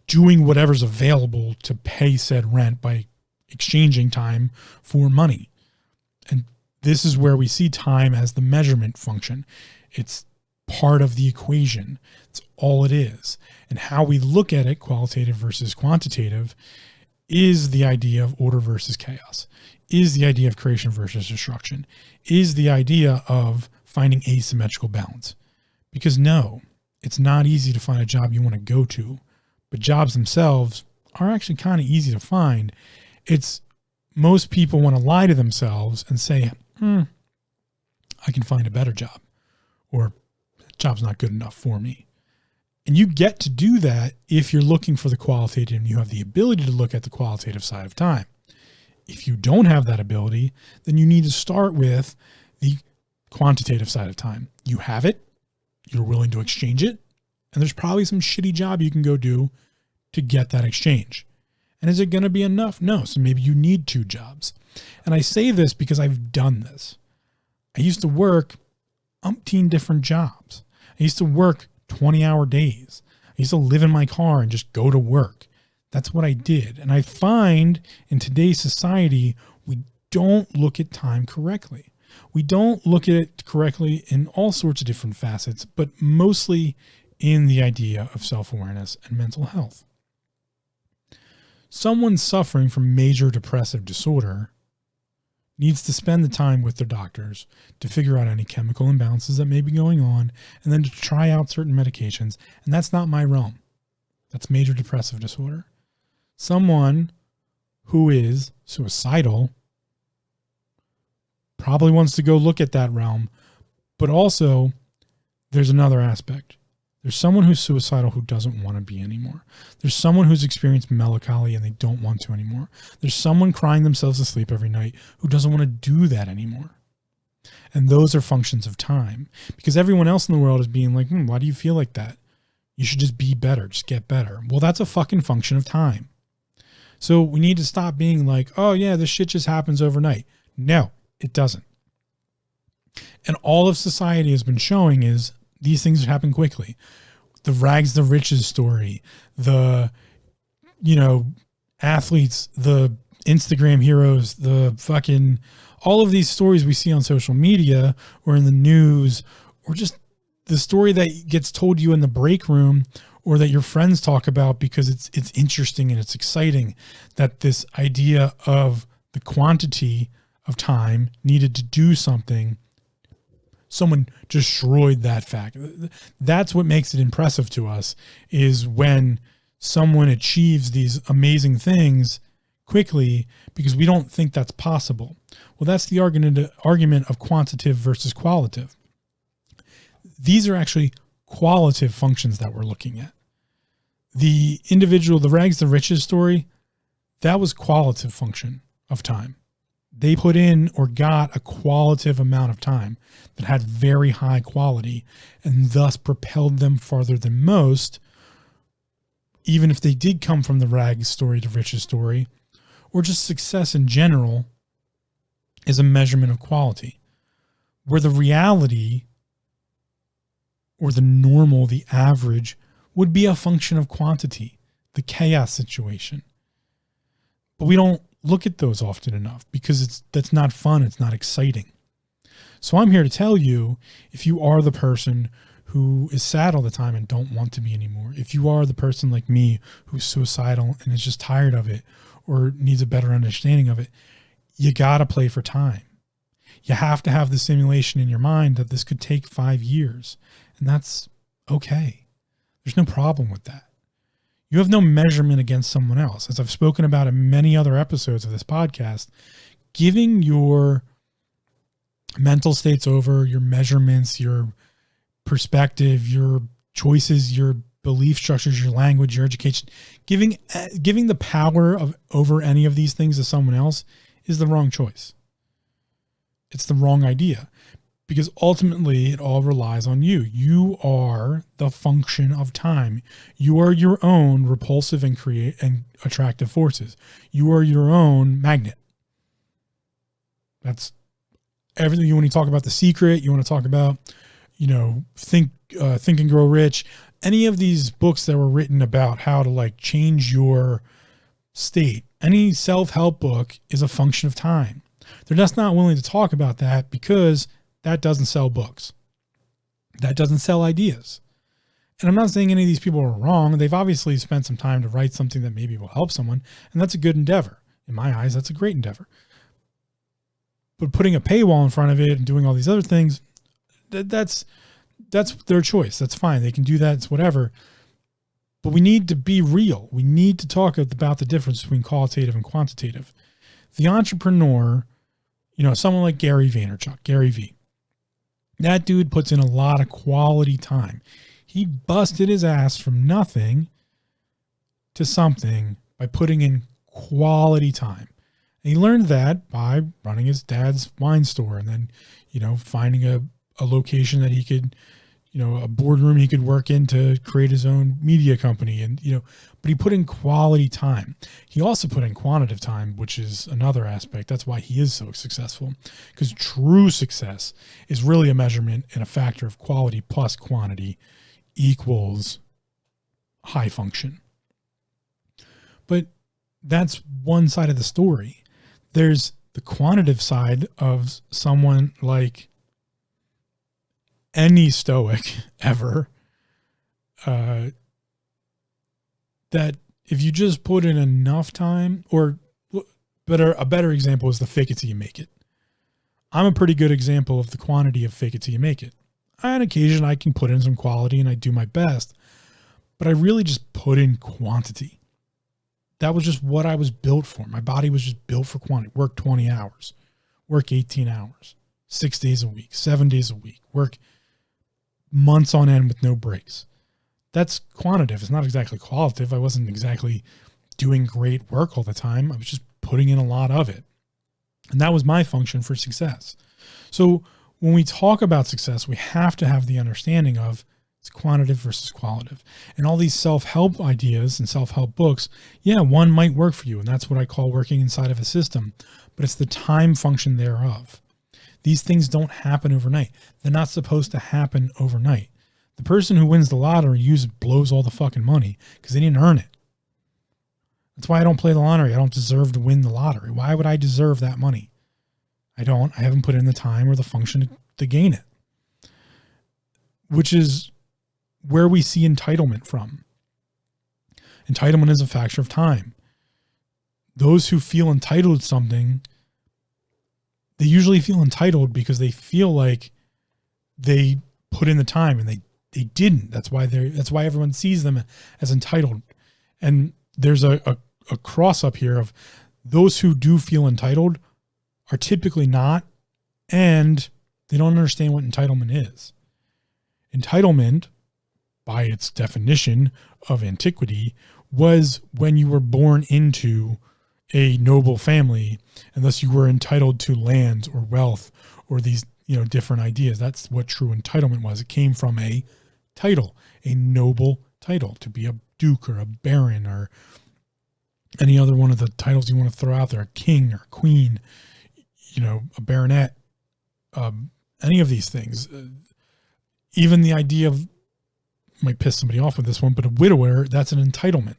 doing whatever's available to pay said rent by exchanging time for money. And this is where we see time as the measurement function. It's part of the equation. It's all it is. And how we look at it, qualitative versus quantitative, is the idea of order versus chaos, is the idea of creation versus destruction, is the idea of finding asymmetrical balance. Because no, it's not easy to find a job you want to go to, but jobs themselves are actually kind of easy to find. It's most people want to lie to themselves and say, I can find a better job, or job's not good enough for me. And you get to do that if you're looking for the qualitative and you have the ability to look at the qualitative side of time. If you don't have that ability, then you need to start with the quantitative side of time. You have it, you're willing to exchange it, and there's probably some shitty job you can go do to get that exchange. And is it going to be enough? No. So maybe you need 2 jobs. And I say this because I've done this. I used to work umpteen different jobs. I used to work 20-hour days. I used to live in my car and just go to work. That's what I did. And I find in today's society, we don't look at time correctly. We don't look at it correctly in all sorts of different facets, but mostly in the idea of self-awareness and mental health. Someone suffering from major depressive disorder needs to spend the time with their doctors to figure out any chemical imbalances that may be going on, and then to try out certain medications. And that's not my realm. That's major depressive disorder. Someone who is suicidal probably wants to go look at that realm, but also there's another aspect. There's someone who's suicidal who doesn't want to be anymore. There's someone who's experienced melancholy and they don't want to anymore. There's someone crying themselves to sleep every night who doesn't want to do that anymore. And those are functions of time, because everyone else in the world is being like, why do you feel like that? You should just be better, just get better. Well, that's a fucking function of time. So we need to stop being like, oh yeah, this shit just happens overnight. No, it doesn't. And all of society has been showing is these things happen quickly. The rags to riches story, the, athletes, the Instagram heroes, the fucking, all of these stories we see on social media or in the news, or just the story that gets told you in the break room or that your friends talk about because it's interesting and it's exciting, that this idea of the quantity of time needed to do something, someone destroyed that fact. That's what makes it impressive to us, is when someone achieves these amazing things quickly, because we don't think that's possible. Well, that's the argument of quantitative versus qualitative. These are actually qualitative functions that we're looking at. The individual, the rags to riches story, that was qualitative function of time. They put in or got a qualitative amount of time that had very high quality and thus propelled them farther than most, even if they did come from the rags story to riches story, or just success in general is a measurement of quality, where the reality or the normal, the average, would be a function of quantity, the chaos situation. But we don't look at those often enough because that's not fun. It's not exciting. So I'm here to tell you, if you are the person who is sad all the time and don't want to be anymore, if you are the person like me who's suicidal and is just tired of it or needs a better understanding of it, you got to play for time. You have to have the simulation in your mind that this could take 5 years, and that's okay. There's no problem with that. You have no measurement against someone else. As I've spoken about in many other episodes of this podcast, giving your mental states over, your measurements, your perspective, your choices, your belief structures, your language, your education, giving the power over any of these things to someone else is the wrong choice. It's the wrong idea, because ultimately it all relies on you. You are the function of time. You are your own repulsive and attractive forces. You are your own magnet. That's everything. You want to talk about The Secret, you want to talk about, Think and Grow Rich, any of these books that were written about how to change your state, any self-help book is a function of time. They're just not willing to talk about that because that doesn't sell books. That doesn't sell ideas. And I'm not saying any of these people are wrong. They've obviously spent some time to write something that maybe will help someone, and that's a good endeavor. In my eyes, that's a great endeavor. But putting a paywall in front of it and doing all these other things, that's their choice. That's fine. They can do that. It's whatever. But we need to be real. We need to talk about the difference between qualitative and quantitative. The entrepreneur, someone like Gary Vaynerchuk, Gary V, that dude puts in a lot of quality time. He busted his ass from nothing to something by putting in quality time. And he learned that by running his dad's wine store and then, finding a location that he could, a boardroom he could work in to create his own media company. And, but he put in quality time. He also put in quantitative time, which is another aspect. That's why he is so successful, because true success is really a measurement and a factor of quality plus quantity equals high function. But that's one side of the story. There's the quantitative side of someone like any Stoic ever, that if you just put in enough time, or a better example is the fake it till you make it. I'm a pretty good example of the quantity of fake it till you make it. On occasion, I can put in some quality and I do my best, but I really just put in quantity. That was just what I was built for. My body was just built for quantity. Work 20 hours, work 18 hours, 6 days a week, 7 days a week, work months on end with no breaks. That's quantitative. It's not exactly qualitative. I wasn't exactly doing great work all the time. I was just putting in a lot of it. And that was my function for success. So when we talk about success, we have to have the understanding of It's quantitative versus qualitative. And all these self-help ideas and self-help books, yeah, one might work for you. And that's what I call working inside of a system, but it's the time function thereof. These things don't happen overnight. They're not supposed to happen overnight. The person who wins the lottery usually blows all the fucking money because they didn't earn it. That's why I don't play the lottery. I don't deserve to win the lottery. Why would I deserve that money? I don't. I haven't put in the time or the function to gain it. Which is where we see entitlement from. Entitlement is a factor of time. Those who feel entitled to something, they usually feel entitled because they feel like they put in the time and they didn't. That's why everyone sees them as entitled. And there's a cross up here of those who do feel entitled are typically not, and they don't understand what entitlement is. Entitlement, by its definition of antiquity, was when you were born into a noble family, and thus you were entitled to lands or wealth or these, different ideas. That's what true entitlement was. It came from a title, a noble title, to be a duke or a baron or any other one of the titles you want to throw out there, a king or queen, a baronet, any of these things. Even the idea of, might piss somebody off with this one, but a widower, that's an entitlement.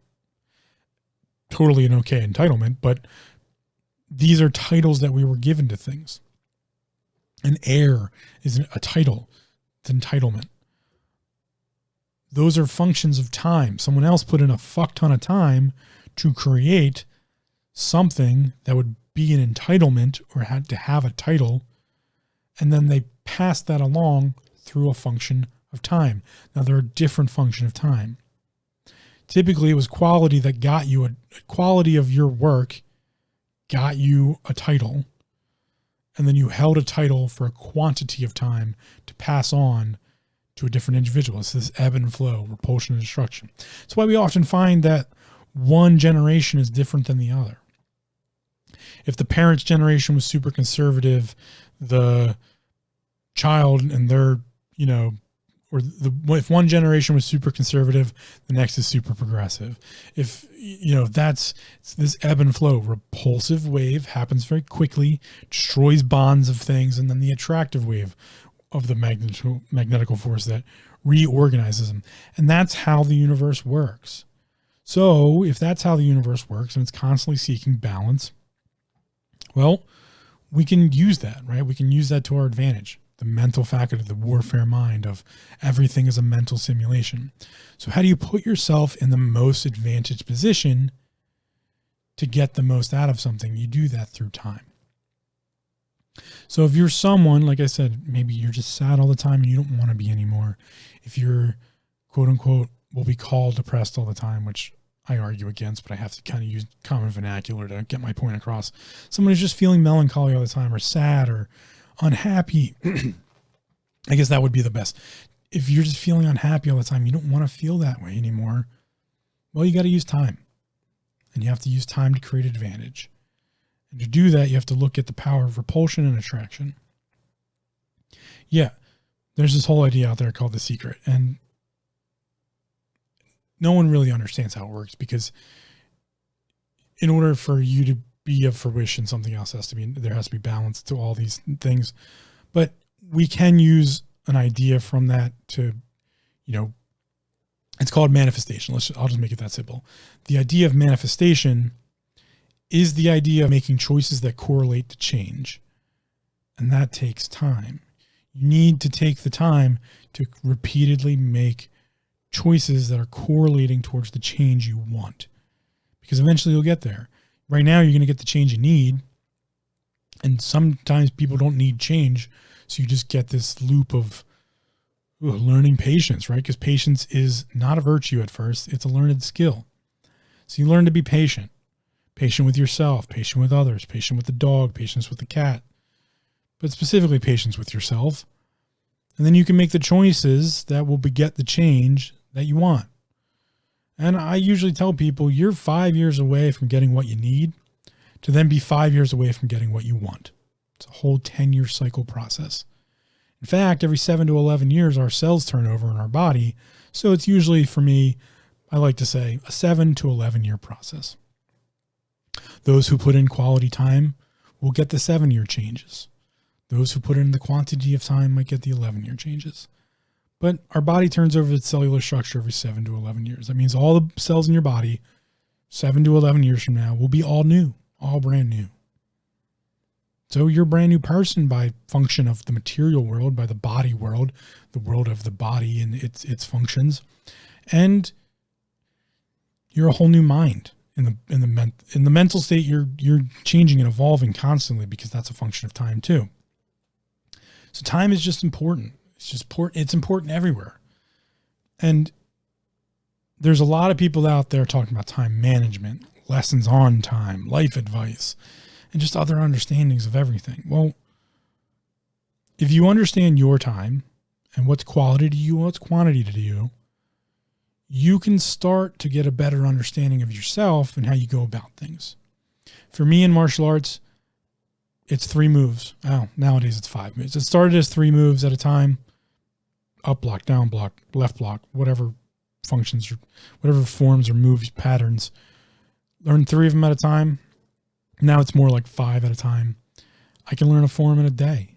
Totally an okay entitlement, but these are titles that we were given to things. An heir is a title. It's entitlement. Those are functions of time. Someone else put in a fuck ton of time to create something that would be an entitlement or had to have a title, and then they pass that along through a function of time. Now, there are different functions of time. Typically, it was quality that got you a quality of your work got you a title, and then you held a title for a quantity of time to pass on to a different individual. It's this ebb and flow, repulsion and destruction. That's why we often find that one generation is different than the other. If the parents' generation was super conservative, the child and their, if one generation was super conservative, the next is super progressive. If, it's this ebb and flow. Repulsive wave happens very quickly, destroys bonds of things, and then the attractive wave of the magnetical force that reorganizes them. And that's how the universe works. So if that's how the universe works and it's constantly seeking balance, well, we can use that, right? We can use that to our advantage. The mental faculty, the warfare mind of everything is a mental simulation. So how do you put yourself in the most advantaged position to get the most out of something? You do that through time. So if you're someone, like I said, maybe you're just sad all the time and you don't want to be anymore. If you're quote unquote what we call depressed all the time, which I argue against, but I have to kind of use common vernacular to get my point across. Someone who's just feeling melancholy all the time or sad or unhappy, I guess that would be the best. If you're just feeling unhappy all the time, you don't want to feel that way anymore. Well, you got to use time, and you have to use time to create advantage. And to do that, you have to look at the power of repulsion and attraction. Yeah, there's this whole idea out there called The Secret, and no one really understands how it works, because in order for you to be of fruition, something else there has to be balance to all these things. But we can use an idea from that to, it's called manifestation. I'll just make it that simple. The idea of manifestation is the idea of making choices that correlate to change. And that takes time. You need to take the time to repeatedly make choices that are correlating towards the change you want, because eventually you'll get there. Right now, you're going to get the change you need. And sometimes people don't need change. So you just get this loop of learning patience, right? Because patience is not a virtue at first. It's a learned skill. So you learn to be patient. Patient with yourself, patient with others, patient with the dog, patience with the cat, but specifically patience with yourself. And then you can make the choices that will beget the change that you want. And I usually tell people you're 5 years away from getting what you need to then be 5 years away from getting what you want. It's a whole 10-year cycle process. In fact, every 7 to 11 years, our cells turn over in our body. So it's usually, for me, I like to say a 7 to 11 year process. Those who put in quality time will get the 7-year changes. Those who put in the quantity of time might get the 11-year changes. But our body turns over its cellular structure every 7 to 11 years. That means all the cells in your body, 7 to 11 years from now, will be all new, all brand new. So you're a brand new person by function of the material world, by the body world, the world of the body and its functions. And you're a whole new mind. In the mental state, you're changing and evolving constantly, because that's a function of time too. So time is just important. It's important everywhere. And there's a lot of people out there talking about time management, lessons on time, life advice, and just other understandings of everything. Well, if you understand your time and what's quality to you, what's quantity to you, you can start to get a better understanding of yourself and how you go about things. For me in martial arts, it's 3 moves. Oh, nowadays it's 5 moves. It started as 3 moves at a time. Up block, down block, left block, whatever functions or whatever forms or moves, patterns. Learn 3 of them at a time. Now it's more like 5 at a time. I can learn a form in a day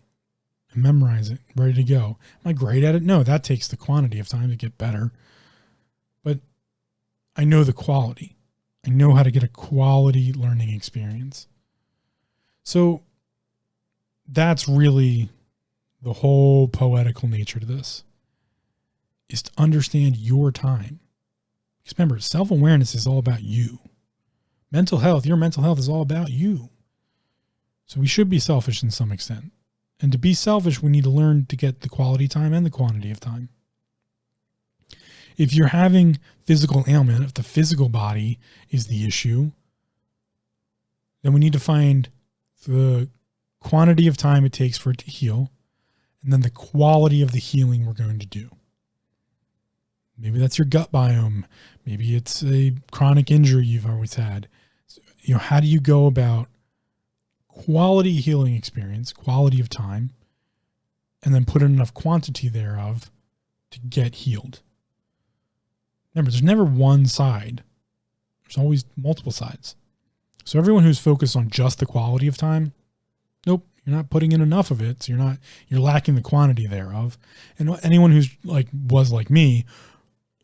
and memorize it, ready to go. Am I great at it? No, that takes the quantity of time to get better. But I know the quality. I know how to get a quality learning experience. So that's really the whole poetical nature to this, is to understand your time. Because remember, self-awareness is all about you. Mental health, your mental health is all about you. So we should be selfish in some extent. And to be selfish, we need to learn to get the quality time and the quantity of time. If you're having physical ailment, if the physical body is the issue, then we need to find the quantity of time it takes for it to heal, and then the quality of the healing we're going to do. Maybe that's your gut biome. Maybe it's a chronic injury you've always had. You know, how do you go about quality healing experience, quality of time, and then put in enough quantity thereof to get healed? Remember, there's never one side. There's always multiple sides. So everyone who's focused on just the quality of time, nope, you're not putting in enough of it. So you're lacking the quantity thereof. And anyone who's was like me,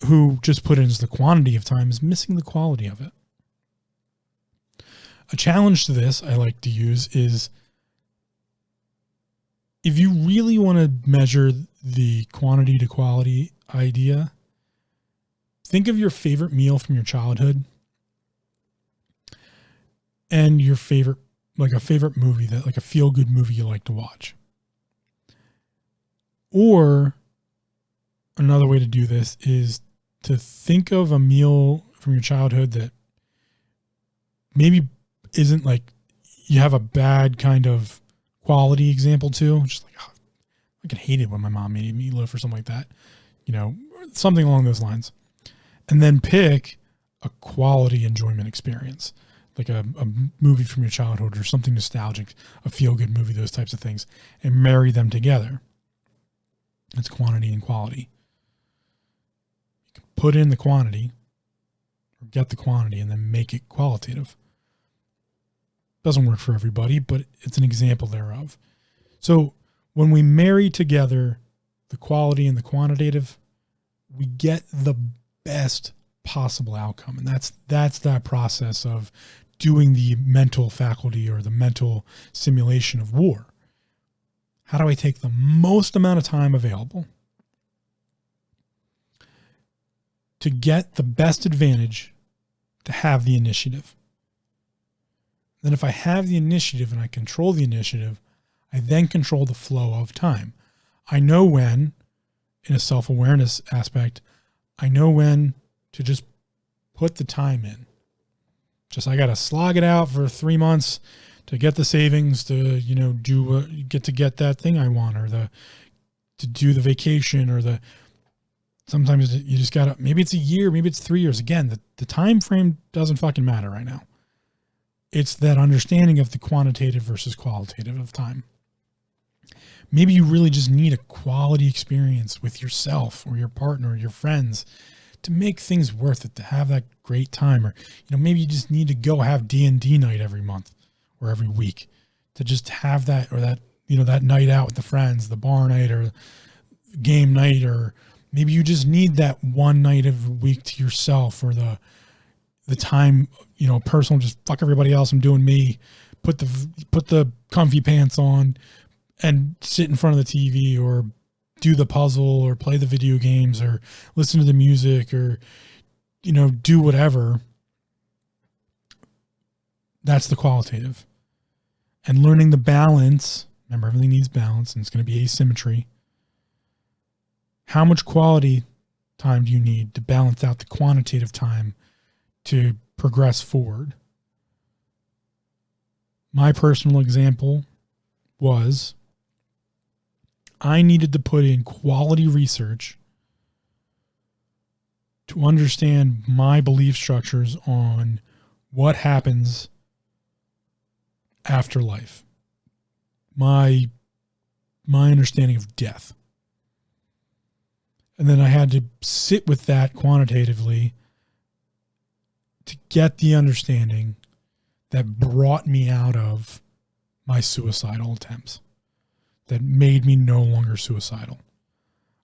who just put in the quantity of time, is missing the quality of it. A challenge to this I like to use is, if you really want to measure the quantity to quality idea, think of your favorite meal from your childhood and your favorite, like a favorite movie, that like a feel-good movie you like to watch. Or another way to do this is to think of a meal from your childhood that maybe isn't like, you have a bad kind of quality example to, just like, oh, I can hate it when my mom made meatloaf or something like that, something along those lines. And then pick a quality enjoyment experience, like a movie from your childhood or something nostalgic, a feel-good movie, those types of things, and marry them together. It's quantity and quality. You can put in the quantity or get the quantity and then make it qualitative. Doesn't work for everybody, but it's an example thereof. So when we marry together the quality and the quantitative, we get the best possible outcome. And that's that process of doing the mental faculty or the mental simulation of war. How do I take the most amount of time available to get the best advantage to have the initiative? Then if I have the initiative and I control the initiative, I then control the flow of time. I know when, in a self-awareness aspect, I know when to just put the time in. I got to slog it out for 3 months to get the savings to, get that thing I want, or to do the vacation, or sometimes you just got to, maybe it's a year, maybe it's 3 years. Again, the time frame doesn't fucking matter right now. It's that understanding of the quantitative versus qualitative of time. Maybe you really just need a quality experience with yourself or your partner or your friends to make things worth it, to have that great time. Or, maybe you just need to go have D&D night every month or every week to just have that, or that, that night out with the friends, the bar night or game night, or maybe you just need that one night of the week to yourself, or the time, personal, just fuck everybody else, I'm doing me, put the comfy pants on and sit in front of the TV, or do the puzzle, or play the video games, or listen to the music, or, do whatever. That's the qualitative. And learning the balance. Remember, everything needs balance, and it's going to be asymmetry. How much quality time do you need to balance out the quantitative time to progress forward? My personal example was I needed to put in quality research to understand my belief structures on what happens after life. My understanding of death. And then I had to sit with that quantitatively to get the understanding that brought me out of my suicidal attempts, that made me no longer suicidal.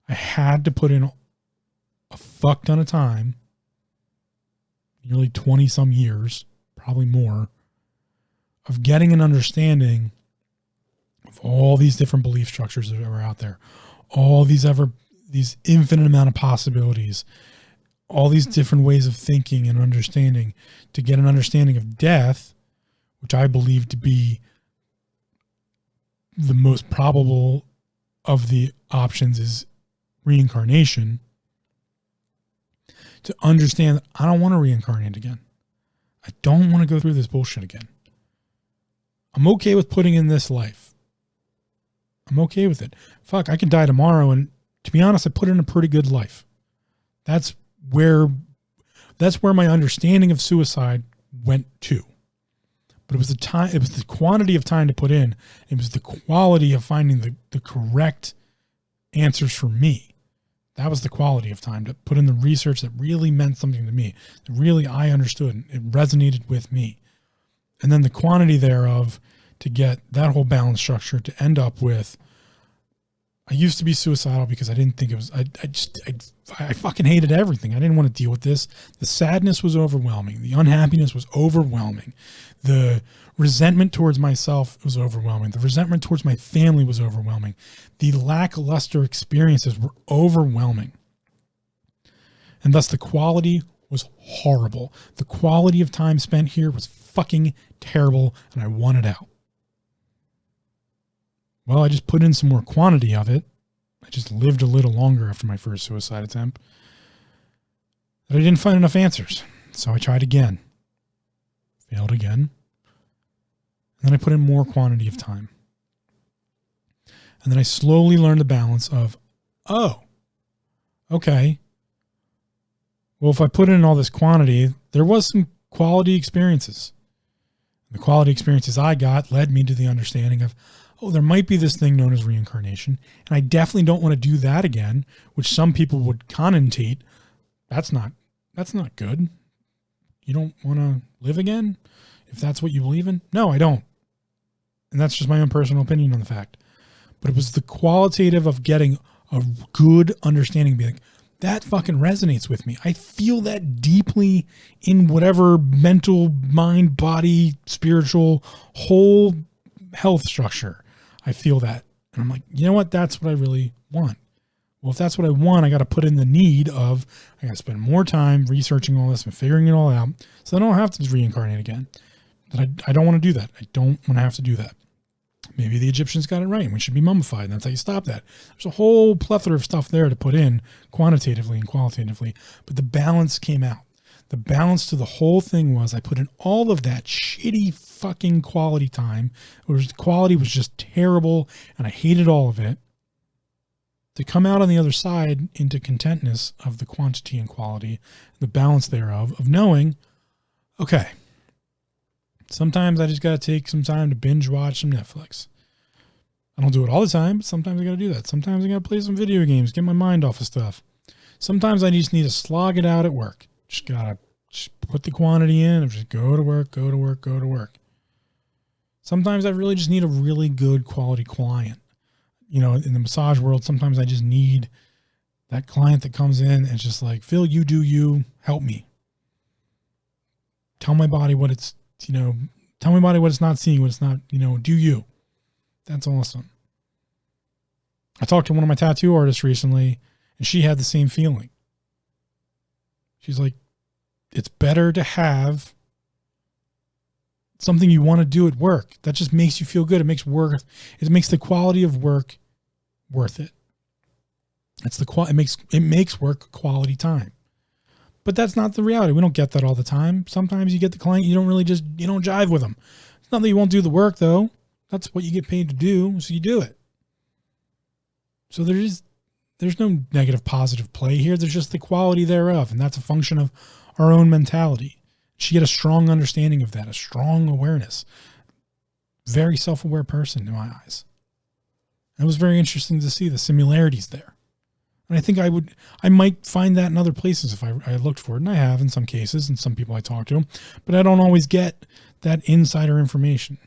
I had to put in a fuck ton of time, nearly 20 some years, probably more, of getting an understanding of all these different belief structures that are out there, all these infinite amount of possibilities, all these different ways of thinking and understanding, to get an understanding of death, which I believe to be the most probable of the options is reincarnation, to understand that I don't want to reincarnate again. I don't want to go through this bullshit again. I'm okay with putting in this life. I'm okay with it. Fuck, I could die tomorrow, and to be honest, I put in a pretty good life. That's where my understanding of suicide went to. But it was the quantity of time to put in. It was the quality of finding the correct answers for me. That was the quality of time to put in the research that really meant something to me, that really I understood. It resonated with me. And then the quantity thereof to get that whole balance structure to end up with, I used to be suicidal because I didn't think it was, I fucking hated everything. I didn't want to deal with this. The sadness was overwhelming. The unhappiness was overwhelming. The resentment towards myself was overwhelming. The resentment towards my family was overwhelming. The lackluster experiences were overwhelming. And thus the quality was horrible. The quality of time spent here was fucking terrible, and I wanted out. Well, I just put in some more quantity of it. I just lived a little longer after my first suicide attempt. But I didn't find enough answers. So I tried again. Failed again. And then I put in more quantity of time. And then I slowly learned the balance of, oh, okay. Well, if I put in all this quantity, there was some quality experiences. The quality experiences I got led me to the understanding of, oh, there might be this thing known as reincarnation. And I definitely don't want to do that again, which some people would connotate. That's not good. You don't want to live again if that's what you believe in? No, I don't. And that's just my own personal opinion on the fact. But it was the qualitative of getting a good understanding, being like, that fucking resonates with me. I feel that deeply in whatever mental, mind, body, spiritual, whole health structure. I feel that. And I'm like, you know what? That's what I really want. Well, if that's what I want, I got to put in the need of, I got to spend more time researching all this and figuring it all out so I don't have to reincarnate again. But I don't want to do that. I don't want to have to do that. Maybe the Egyptians got it right and we should be mummified. And that's how you stop that. There's a whole plethora of stuff there to put in quantitatively and qualitatively. But the balance came out. The balance to the whole thing was I put in all of that shitty fucking quality time, where the quality was just terrible and I hated all of it, to come out on the other side into contentness of the quantity and quality, the balance thereof, of knowing, okay, sometimes I just got to take some time to binge watch some Netflix. I don't do it all the time, but sometimes I got to do that. Sometimes I got to play some video games, get my mind off of stuff. Sometimes I just need to slog it out at work. Just got to put the quantity in and just go to work, go to work, go to work. Sometimes I really just need a really good quality client. You know, in the massage world, sometimes I just need that client that comes in and it's just like, Phil, you do you, help me. Tell my body what it's, tell my body what it's not seeing, what it's not, do you. That's awesome. I talked to one of my tattoo artists recently and she had the same feeling. She's like, it's better to have something you want to do at work. That just makes you feel good. It makes the quality of work worth it. It makes work quality time. But that's not the reality. We don't get that all the time. Sometimes you get the client, you don't jive with them. It's not that you won't do the work though. That's what you get paid to do, so you do it. So there's no negative positive play here. There's just the quality thereof, and that's a function of our own mentality. She had a strong understanding of that, a strong awareness. Very self-aware person in my eyes. It was very interesting to see the similarities there. And I think I might find that in other places if I looked for it. And I have in some cases, and some people I talk to, but I don't always get that insider information.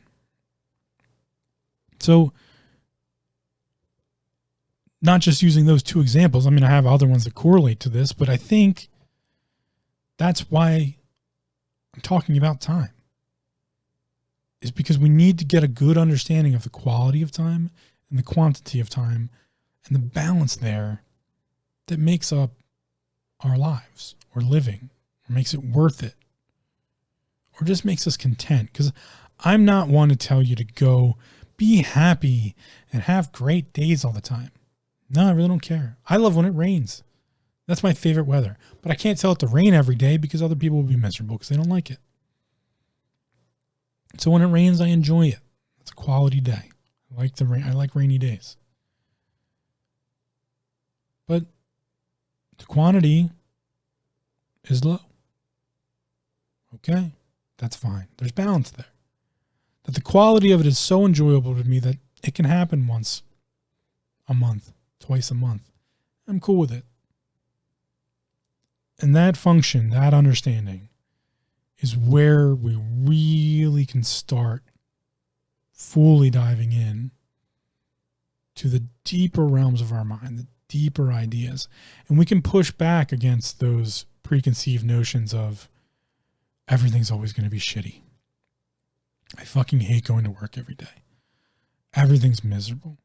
So not just using those two examples. I mean, I have other ones that correlate to this, but I think that's why I'm talking about time. Is because we need to get a good understanding of the quality of time and the quantity of time and the balance there that makes up our lives or living or makes it worth it or just makes us content. Because I'm not one to tell you to go be happy and have great days all the time. No, I really don't care. I love when it rains. That's my favorite weather. But I can't tell it to rain every day because other people will be miserable because they don't like it. So when it rains, I enjoy it. It's a quality day. I like the rain. I like rainy days. But the quantity is low. Okay, that's fine. There's balance there. But the quality of it is so enjoyable to me that it can happen once a month, twice a month. I'm cool with it. And that function, that understanding, is where we really can start fully diving in to the deeper realms of our mind, the deeper ideas. And we can push back against those preconceived notions of everything's always going to be shitty. I fucking hate going to work every day. Everything's miserable.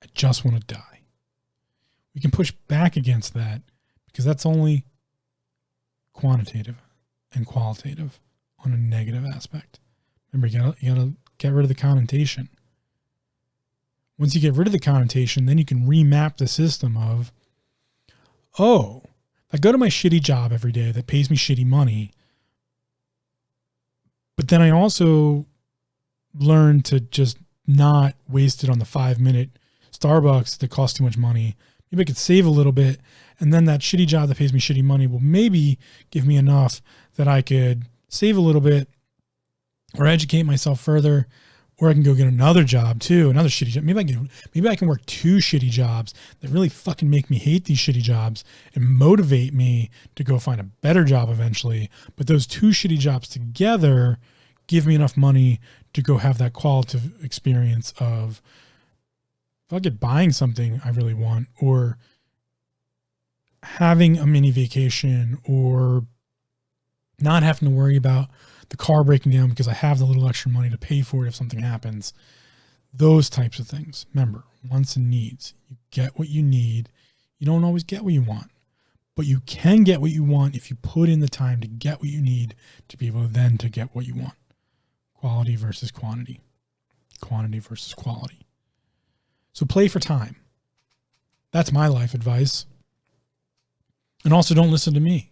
I just want to die. We can push back against that because that's only quantitative and qualitative on a negative aspect. Remember, you gotta get rid of the connotation. Once you get rid of the connotation, then you can remap the system of, oh, if I go to my shitty job every day that pays me shitty money, but then I also learn to just not waste it on the 5-minute Starbucks that costs too much money. Maybe I could save a little bit, and then that shitty job that pays me shitty money will maybe give me enough that I could save a little bit or educate myself further, or I can go get another job too, another shitty job. Maybe I can work 2 shitty jobs that really fucking make me hate these shitty jobs and motivate me to go find a better job eventually. But those 2 shitty jobs together give me enough money to go have that qualitative experience of, if I get buying something I really want, or having a mini vacation, or not having to worry about the car breaking down because I have the little extra money to pay for it if something happens. Those types of things. Remember, wants and needs. You get what you need. You don't always get what you want, but you can get what you want if you put in the time to get what you need to be able then to get what you want. Quality versus quantity. Quantity versus quality. So play for time. That's my life advice. And also don't listen to me.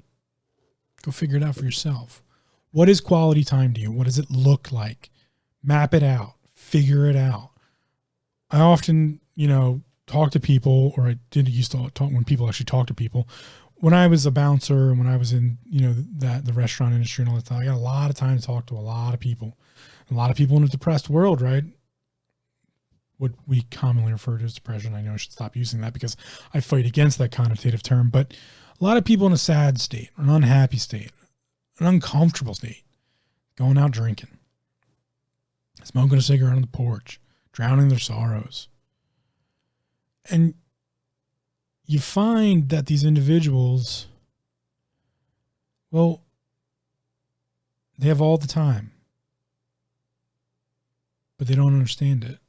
Go figure it out for yourself. What is quality time to you? What does it look like? Map it out. Figure it out. I often, talk to people, or I did used to talk when people actually talk to people. When I was a bouncer and when I was in, the restaurant industry and all that time, I got a lot of time to talk to a lot of people. A lot of people in a depressed world, right? what we commonly refer to as depression. I know I should stop using that because I fight against that connotative term, but a lot of people in a sad state, an unhappy state, an uncomfortable state, going out drinking, smoking a cigarette on the porch, drowning their sorrows. And you find that these individuals, well, they have all the time, but they don't understand it.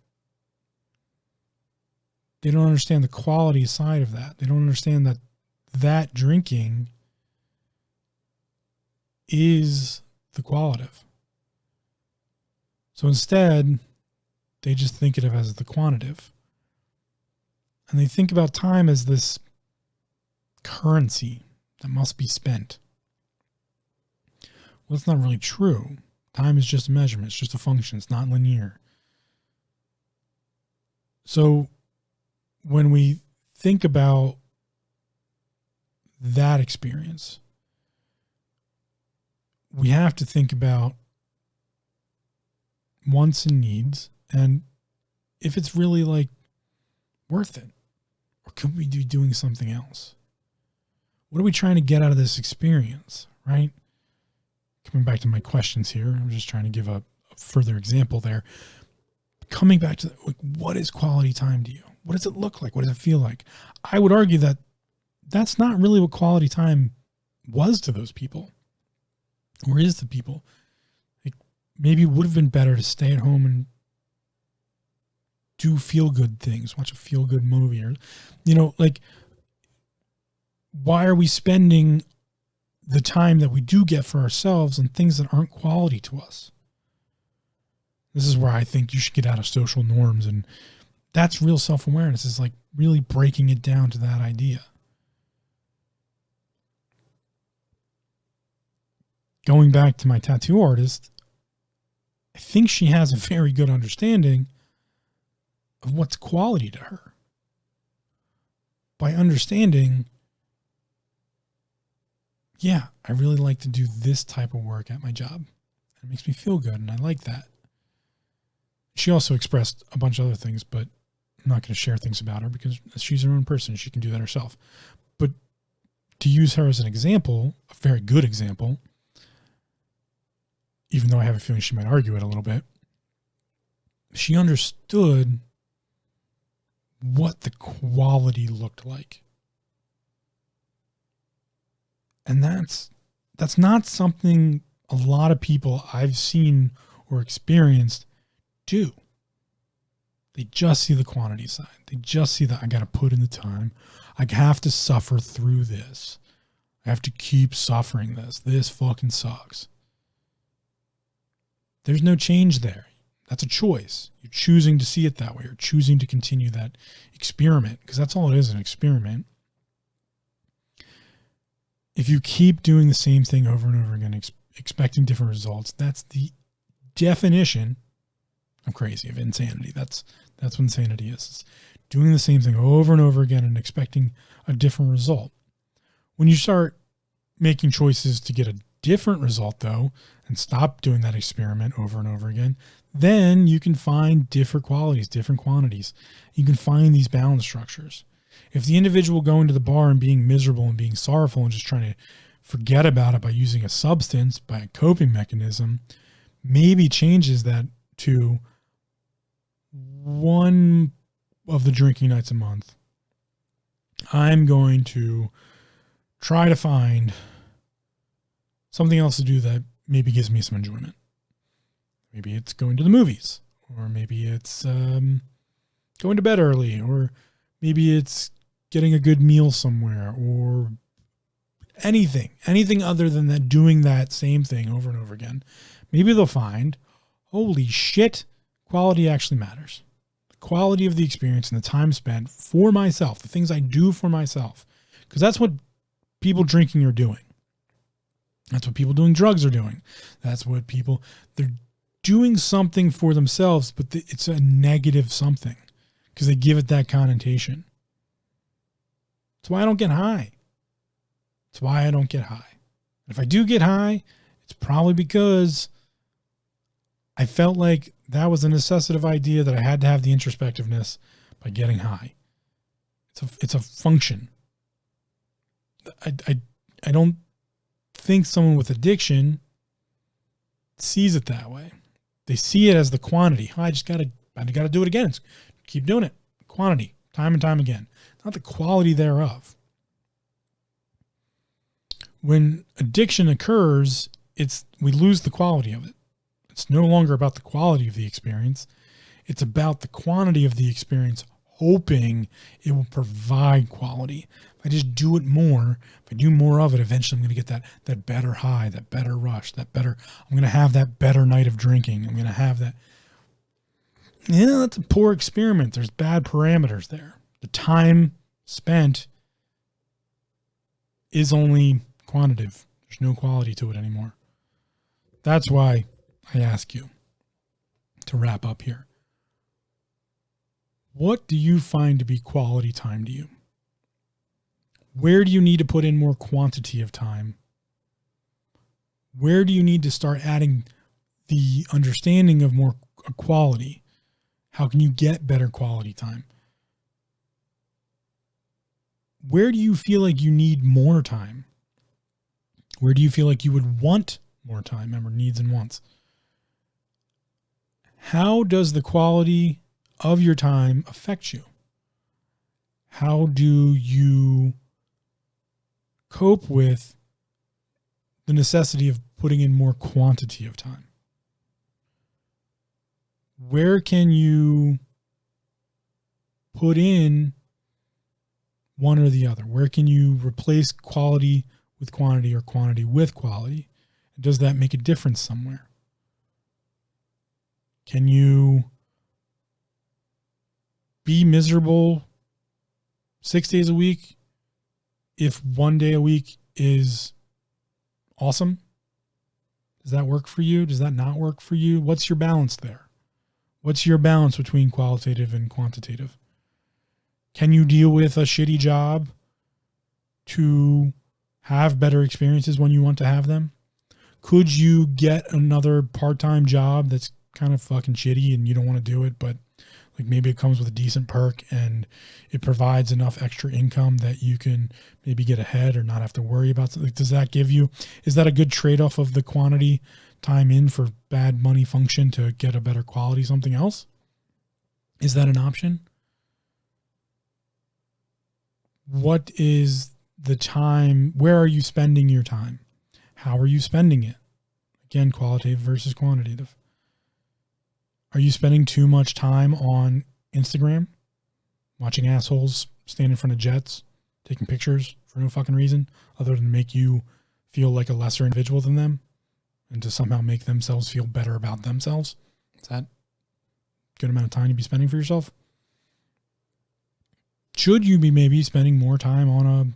They don't understand the quality side of that. They don't understand that drinking is the qualitative. So instead, they just think of it as the quantitative. And they think about time as this currency that must be spent. Well, that's not really true. Time is just a measurement. It's just a function. It's not linear. So when we think about that experience, we have to think about wants and needs and if it's really like worth it, or could we be doing something else? What are we trying to get out of this experience, right? Coming back to my questions here, I'm just trying to give a further example there. Coming back to like, what is quality time to you? What does it look like? What does it feel like? I would argue that that's not really what quality time was to those people, or is to people. Like, maybe it would have been better to stay at home and do feel-good things, watch a feel-good movie, or, like, why are we spending the time that we do get for ourselves on things that aren't quality to us? This is where I think you should get out of social norms, and that's real self-awareness, is like really breaking it down to that idea. Going back to my tattoo artist, I think she has a very good understanding of what's quality to her. By understanding, yeah, I really like to do this type of work at my job. It makes me feel good, and I like that. She also expressed a bunch of other things, but I'm not going to share things about her because she's her own person. She can do that herself. But to use her as an example, a very good example, even though I have a feeling she might argue it a little bit, she understood what the quality looked like. And that's not something a lot of people I've seen or experienced do. They just see the quantity side. They just see that I got to put in the time. I have to suffer through this. I have to keep suffering this. This fucking sucks. There's no change there. That's a choice. You're choosing to see it that way. You're choosing to continue that experiment, because that's all it is, an experiment. If you keep doing the same thing over and over again, expecting different results, that's the definition, I'm crazy, of insanity. That's what insanity is. It's doing the same thing over and over again and expecting a different result. When you start making choices to get a different result, though, and stop doing that experiment over and over again, then you can find different qualities, different quantities. You can find these balance structures. If the individual going to the bar and being miserable and being sorrowful and just trying to forget about it by using a substance, by a coping mechanism, maybe changes that to one of the drinking nights a month, I'm going to try to find something else to do that maybe gives me some enjoyment. Maybe it's going to the movies, or maybe it's going to bed early, or maybe it's getting a good meal somewhere, or anything other than that, doing that same thing over and over again. Maybe they'll find, holy shit, quality actually matters. The quality of the experience and the time spent for myself, the things I do for myself, because that's what people drinking are doing. That's what people doing drugs are doing. That's what they're doing something for themselves, but it's a negative something because they give it that connotation. That's why I don't get high. That's why I don't get high. If I do get high, it's probably because I felt like that was a necessitative idea that I had to have the introspectiveness by getting high. It's a function. I don't think someone with addiction sees it that way. They see it as the quantity. I gotta do it again. Keep doing it. Quantity, time and time again. Not the quality thereof. When addiction occurs, we lose the quality of it. It's no longer about the quality of the experience. It's about the quantity of the experience, hoping it will provide quality. If I just do it more, if I do more of it, eventually I'm going to get that better high, that better rush, I'm going to have that better night of drinking. I'm going to have that. Yeah, that's a poor experiment. There's bad parameters there. The time spent is only quantitative. There's no quality to it anymore. That's why I ask you to wrap up here. What do you find to be quality time to you? Where do you need to put in more quantity of time? Where do you need to start adding the understanding of more quality? How can you get better quality time? Where do you feel like you need more time? Where do you feel like you would want more time? Remember, needs and wants. How does the quality of your time affect you? How do you cope with the necessity of putting in more quantity of time? Where can you put in one or the other? Where can you replace quality with quantity or quantity with quality? Does that make a difference somewhere? Can you be miserable 6 days a week if 1 day a week is awesome? Does that work for you? Does that not work for you? What's your balance there? What's your balance between qualitative and quantitative? Can you deal with a shitty job to have better experiences when you want to have them? Could you get another part-time job that's kind of fucking shitty and you don't want to do it, but like maybe it comes with a decent perk and it provides enough extra income that you can maybe get ahead or not have to worry about something? Does that give you, is that a good trade-off of the quantity time in for bad money function to get a better quality something else? Is that an option? What is the time? Where are you spending your time? How are you spending it? Again, qualitative versus quantitative. Are you spending too much time on Instagram, watching assholes stand in front of jets, taking pictures for no fucking reason other than make you feel like a lesser individual than them and to somehow make themselves feel better about themselves? Is that a good amount of time to be spending for yourself? Should you be maybe spending more time on a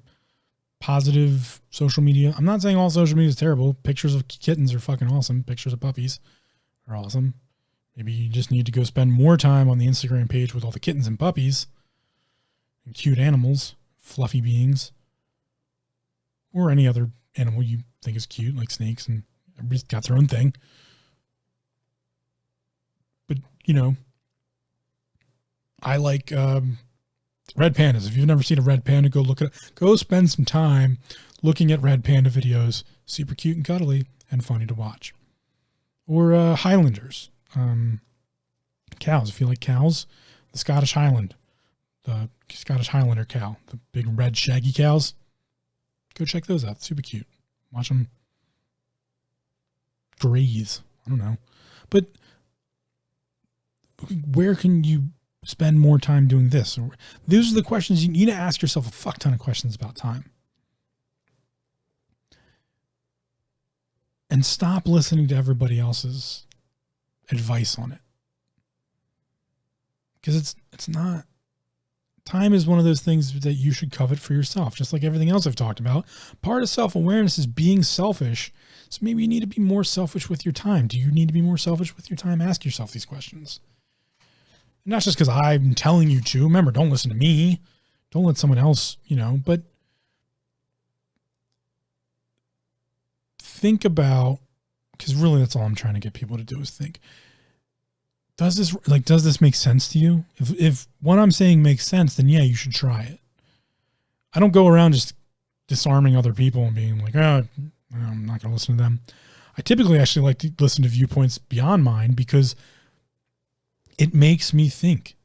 positive social media? I'm not saying all social media is terrible. Pictures of kittens are fucking awesome. Pictures of puppies are awesome. Maybe you just need to go spend more time on the Instagram page with all the kittens and puppies and cute animals, fluffy beings, or any other animal you think is cute, like snakes, and everybody's got their own thing. But, you know, I like red pandas. If you've never seen a red panda, go look at it. Go spend some time looking at red panda videos. Super cute and cuddly and funny to watch. Or Highlanders. Cows. If you like cows, the Scottish Highland, the Scottish Highlander cow, the big red shaggy cows, go check those out. Super cute. Watch them graze. I don't know. But where can you spend more time doing this? Those are the questions you need to ask yourself. A fuck ton of questions about time. And stop listening to everybody else's advice on it. Because it's not. Time is one of those things that you should covet for yourself, just like everything else I've talked about. Part of self-awareness is being selfish. So maybe you need to be more selfish with your time. Do you need to be more selfish with your time? Ask yourself these questions. And not just because I'm telling you to. Remember, don't listen to me. Don't let someone else, but think about, because really that's all I'm trying to get people to do is think. does this make sense to you? If what I'm saying makes sense, then yeah, you should try it. I don't go around just disarming other people and being like, oh, I'm not going to listen to them. I typically actually like to listen to viewpoints beyond mine because it makes me think.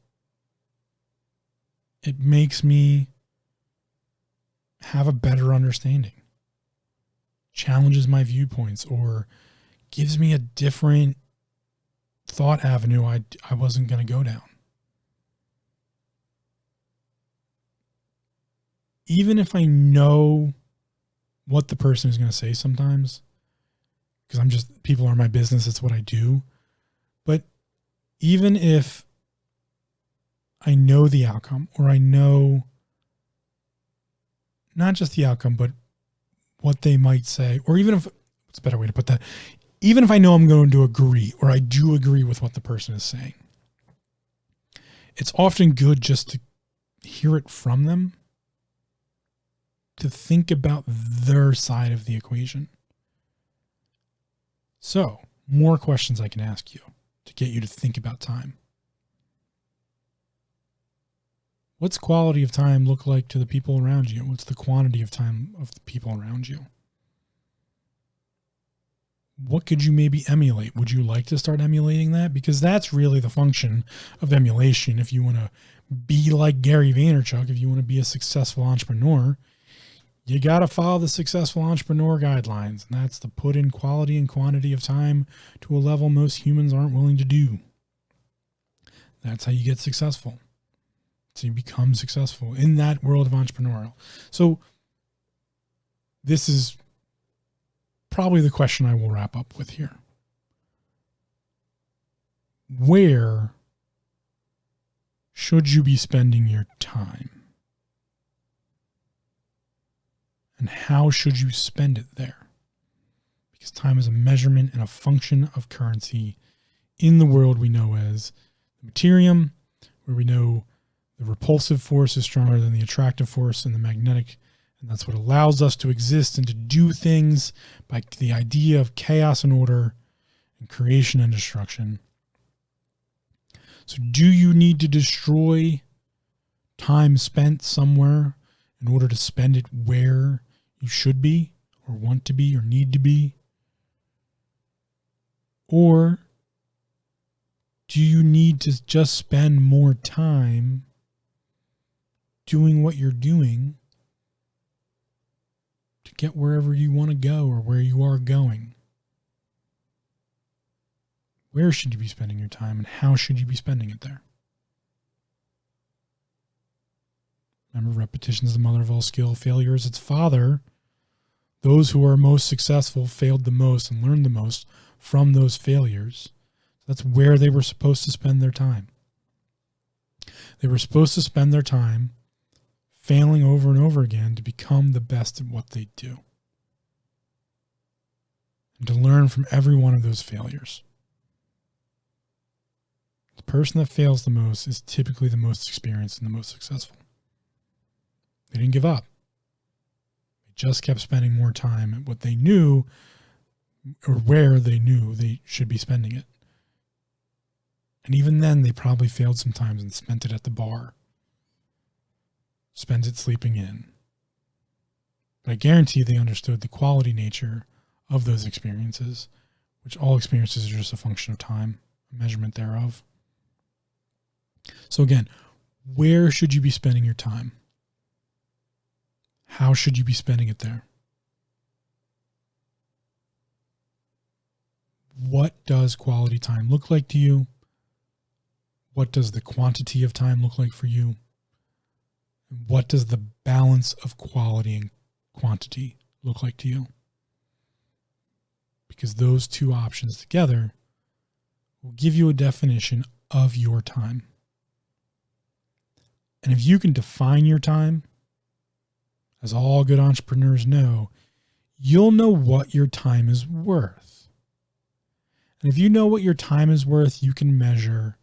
It makes me have a better understanding, challenges my viewpoints, or gives me a different thought avenue I wasn't going to go down. Even if I know what the person is going to say sometimes, because people are my business, it's what I do. But even if I know the outcome, or I know not just the outcome, but what they might say, or even if, what's a better way to put that? Even if I know I'm going to agree, or I do agree with what the person is saying, it's often good just to hear it from them, to think about their side of the equation. So, more questions I can ask you to get you to think about time. What's quality of time look like to the people around you? What's the quantity of time of the people around you? What could you maybe emulate? Would you like to start emulating that? Because that's really the function of emulation. If you want to be like Gary Vaynerchuk, if you want to be a successful entrepreneur, you got to follow the successful entrepreneur guidelines. And that's to put in quality and quantity of time to a level most humans aren't willing to do. That's how you get successful. So you become successful in that world of entrepreneurial. So this is probably the question I will wrap up with here. Where should you be spending your time? And how should you spend it there? Because time is a measurement and a function of currency in the world we know as the materium, where we know the repulsive force is stronger than the attractive force and the magnetic. And that's what allows us to exist and to do things by the idea of chaos and order and creation and destruction. So do you need to destroy time spent somewhere in order to spend it where you should be or want to be or need to be? Or do you need to just spend more time doing what you're doing to get wherever you want to go or where you are going? Where should you be spending your time and how should you be spending it there? Remember, repetition is the mother of all skill. Failure is its father. Those who are most successful failed the most and learned the most from those failures. That's where they were supposed to spend their time. They were supposed to spend their time failing over and over again to become the best at what they do. And to learn from every one of those failures. The person that fails the most is typically the most experienced and the most successful. They didn't give up. They just kept spending more time at what they knew or where they knew they should be spending it. And even then, they probably failed sometimes and spent it at the bar. Spent it sleeping in. But I guarantee they understood the quality nature of those experiences, which all experiences are just a function of time, a measurement thereof. So again, where should you be spending your time? How should you be spending it there? What does quality time look like to you? What does the quantity of time look like for you? And what does the balance of quality and quantity look like to you? Because those two options together will give you a definition of your time. And if you can define your time, as all good entrepreneurs know, you'll know what your time is worth. And if you know what your time is worth, you can measure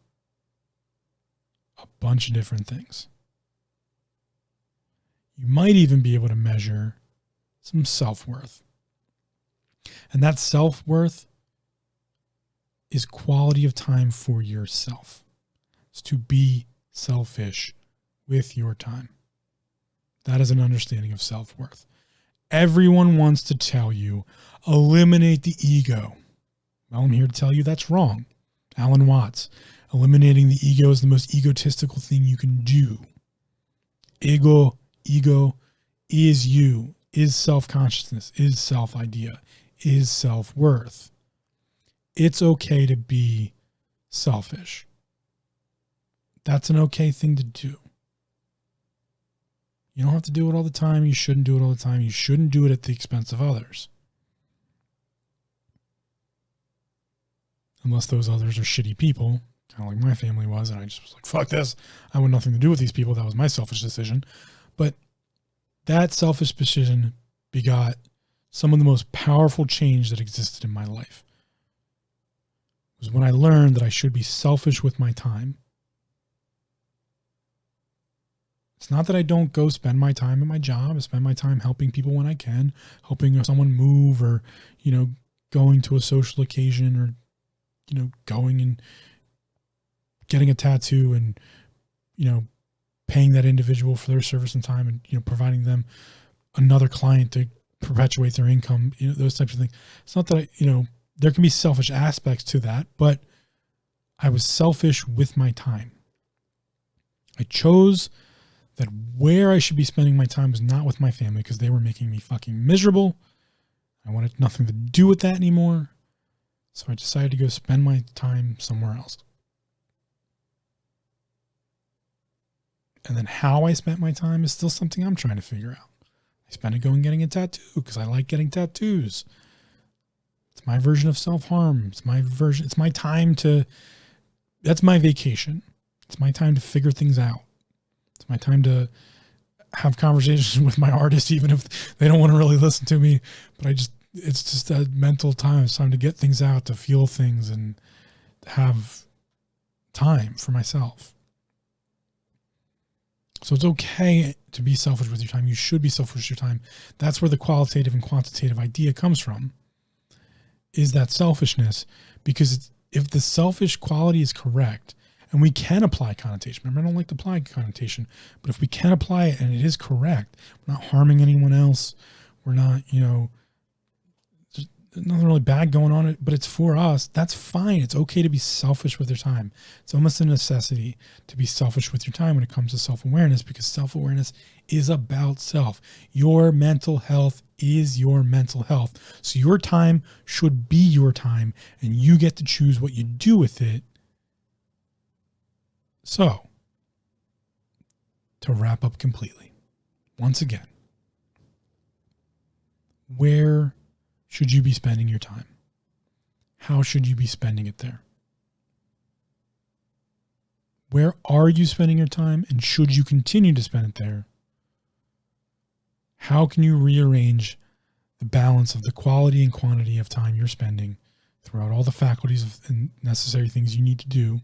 a bunch of different things. You might even be able to measure some self-worth. And that self-worth is quality of time for yourself. It's to be selfish with your time. That is an understanding of self-worth. Everyone wants to tell you, eliminate the ego. Well, I'm here to tell you that's wrong. Alan Watts, eliminating the ego is the most egotistical thing you can do. Ego is you, is self-consciousness, is self-idea, is self-worth. It's okay to be selfish. That's an okay thing to do. You don't have to do it all the time. You shouldn't do it all the time. You shouldn't do it at the expense of others. Unless those others are shitty people, kind of like my family was, and I just was like, fuck this. I want nothing to do with these people. That was my selfish decision. But that selfish decision begot some of the most powerful change that existed in my life. It was when I learned that I should be selfish with my time. It's not that I don't go spend my time at my job. I spend my time helping people when I can, helping someone move, or, going to a social occasion, or, going and getting a tattoo and, paying that individual for their service and time, and, providing them another client to perpetuate their income, those types of things. It's not that there can be selfish aspects to that, but I was selfish with my time. I chose that where I should be spending my time was not with my family, because they were making me fucking miserable. I wanted nothing to do with that anymore. So I decided to go spend my time somewhere else. And then how I spent my time is still something I'm trying to figure out. I spent it going getting a tattoo because I like getting tattoos. It's my version of self-harm. It's my time that's my vacation. It's my time to figure things out. It's my time to have conversations with my artists, even if they don't want to really listen to me. But it's just a mental time. It's time to get things out, to feel things, and have time for myself. So it's okay to be selfish with your time. You should be selfish with your time. That's where the qualitative and quantitative idea comes from, is that selfishness. Because if the selfish quality is correct, and we can apply connotation. Remember, I don't like to apply connotation, but if we can apply it and it is correct, we're not harming anyone else. We're not, there's nothing really bad going on, but it's for us. That's fine. It's okay to be selfish with your time. It's almost a necessity to be selfish with your time when it comes to self-awareness, because self-awareness is about self. Your mental health is your mental health. So your time should be your time, and you get to choose what you do with it. So, to wrap up completely, once again, where should you be spending your time? How should you be spending it there? Where are you spending your time, and should you continue to spend it there? How can you rearrange the balance of the quality and quantity of time you're spending throughout all the faculties and necessary things you need to do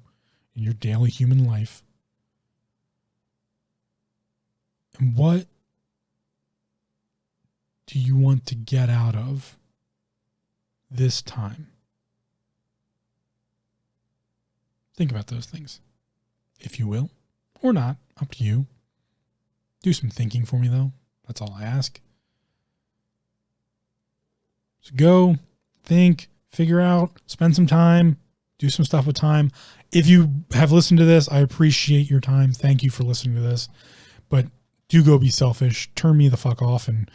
in your daily human life? And what do you want to get out of this time? Think about those things, if you will, or not, up to you. Do some thinking for me, though. That's all I ask. So go, think, figure out, spend some time, do some stuff with time. If you have listened to this, I appreciate your time. Thank you for listening to this. But do go be selfish. Turn me the fuck off and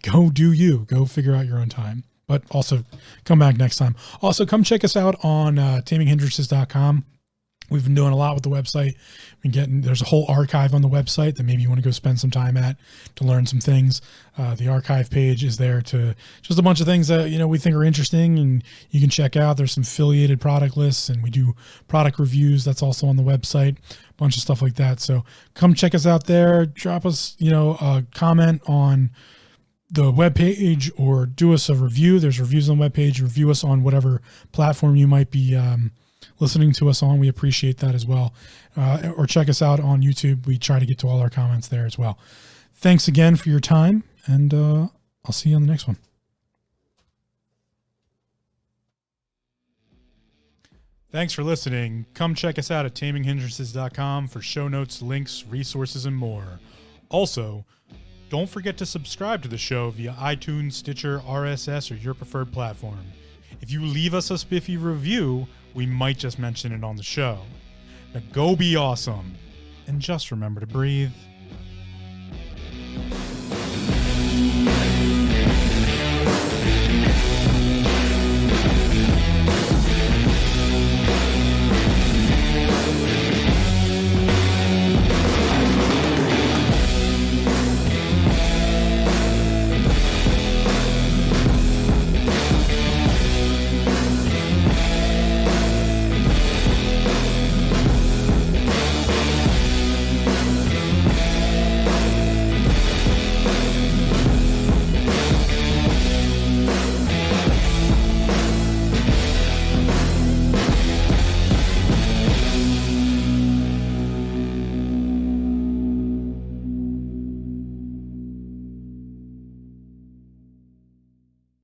go do you. Go figure out your own time. But also come back next time. Also, come check us out on taminghindrances.com. We've been doing a lot with the website. There's a whole archive on the website that maybe you want to go spend some time at to learn some things. The archive page is there to just a bunch of things that, we think are interesting and you can check out. There's some affiliated product lists, and we do product reviews. That's also on the website, a bunch of stuff like that. So come check us out there. Drop us, a comment on the webpage, or do us a review. There's reviews on the webpage. Review us on whatever platform you might be listening to us on. We appreciate that as well. Or check us out on YouTube. We try to get to all our comments there as well. Thanks again for your time, and I'll see you on the next one. Thanks for listening. Come check us out at taminghindrances.com for show notes, links, resources, and more. Also, don't forget to subscribe to the show via iTunes, Stitcher, RSS, or your preferred platform. If you leave us a spiffy review, we might just mention it on the show. Now go be awesome, and just remember to breathe.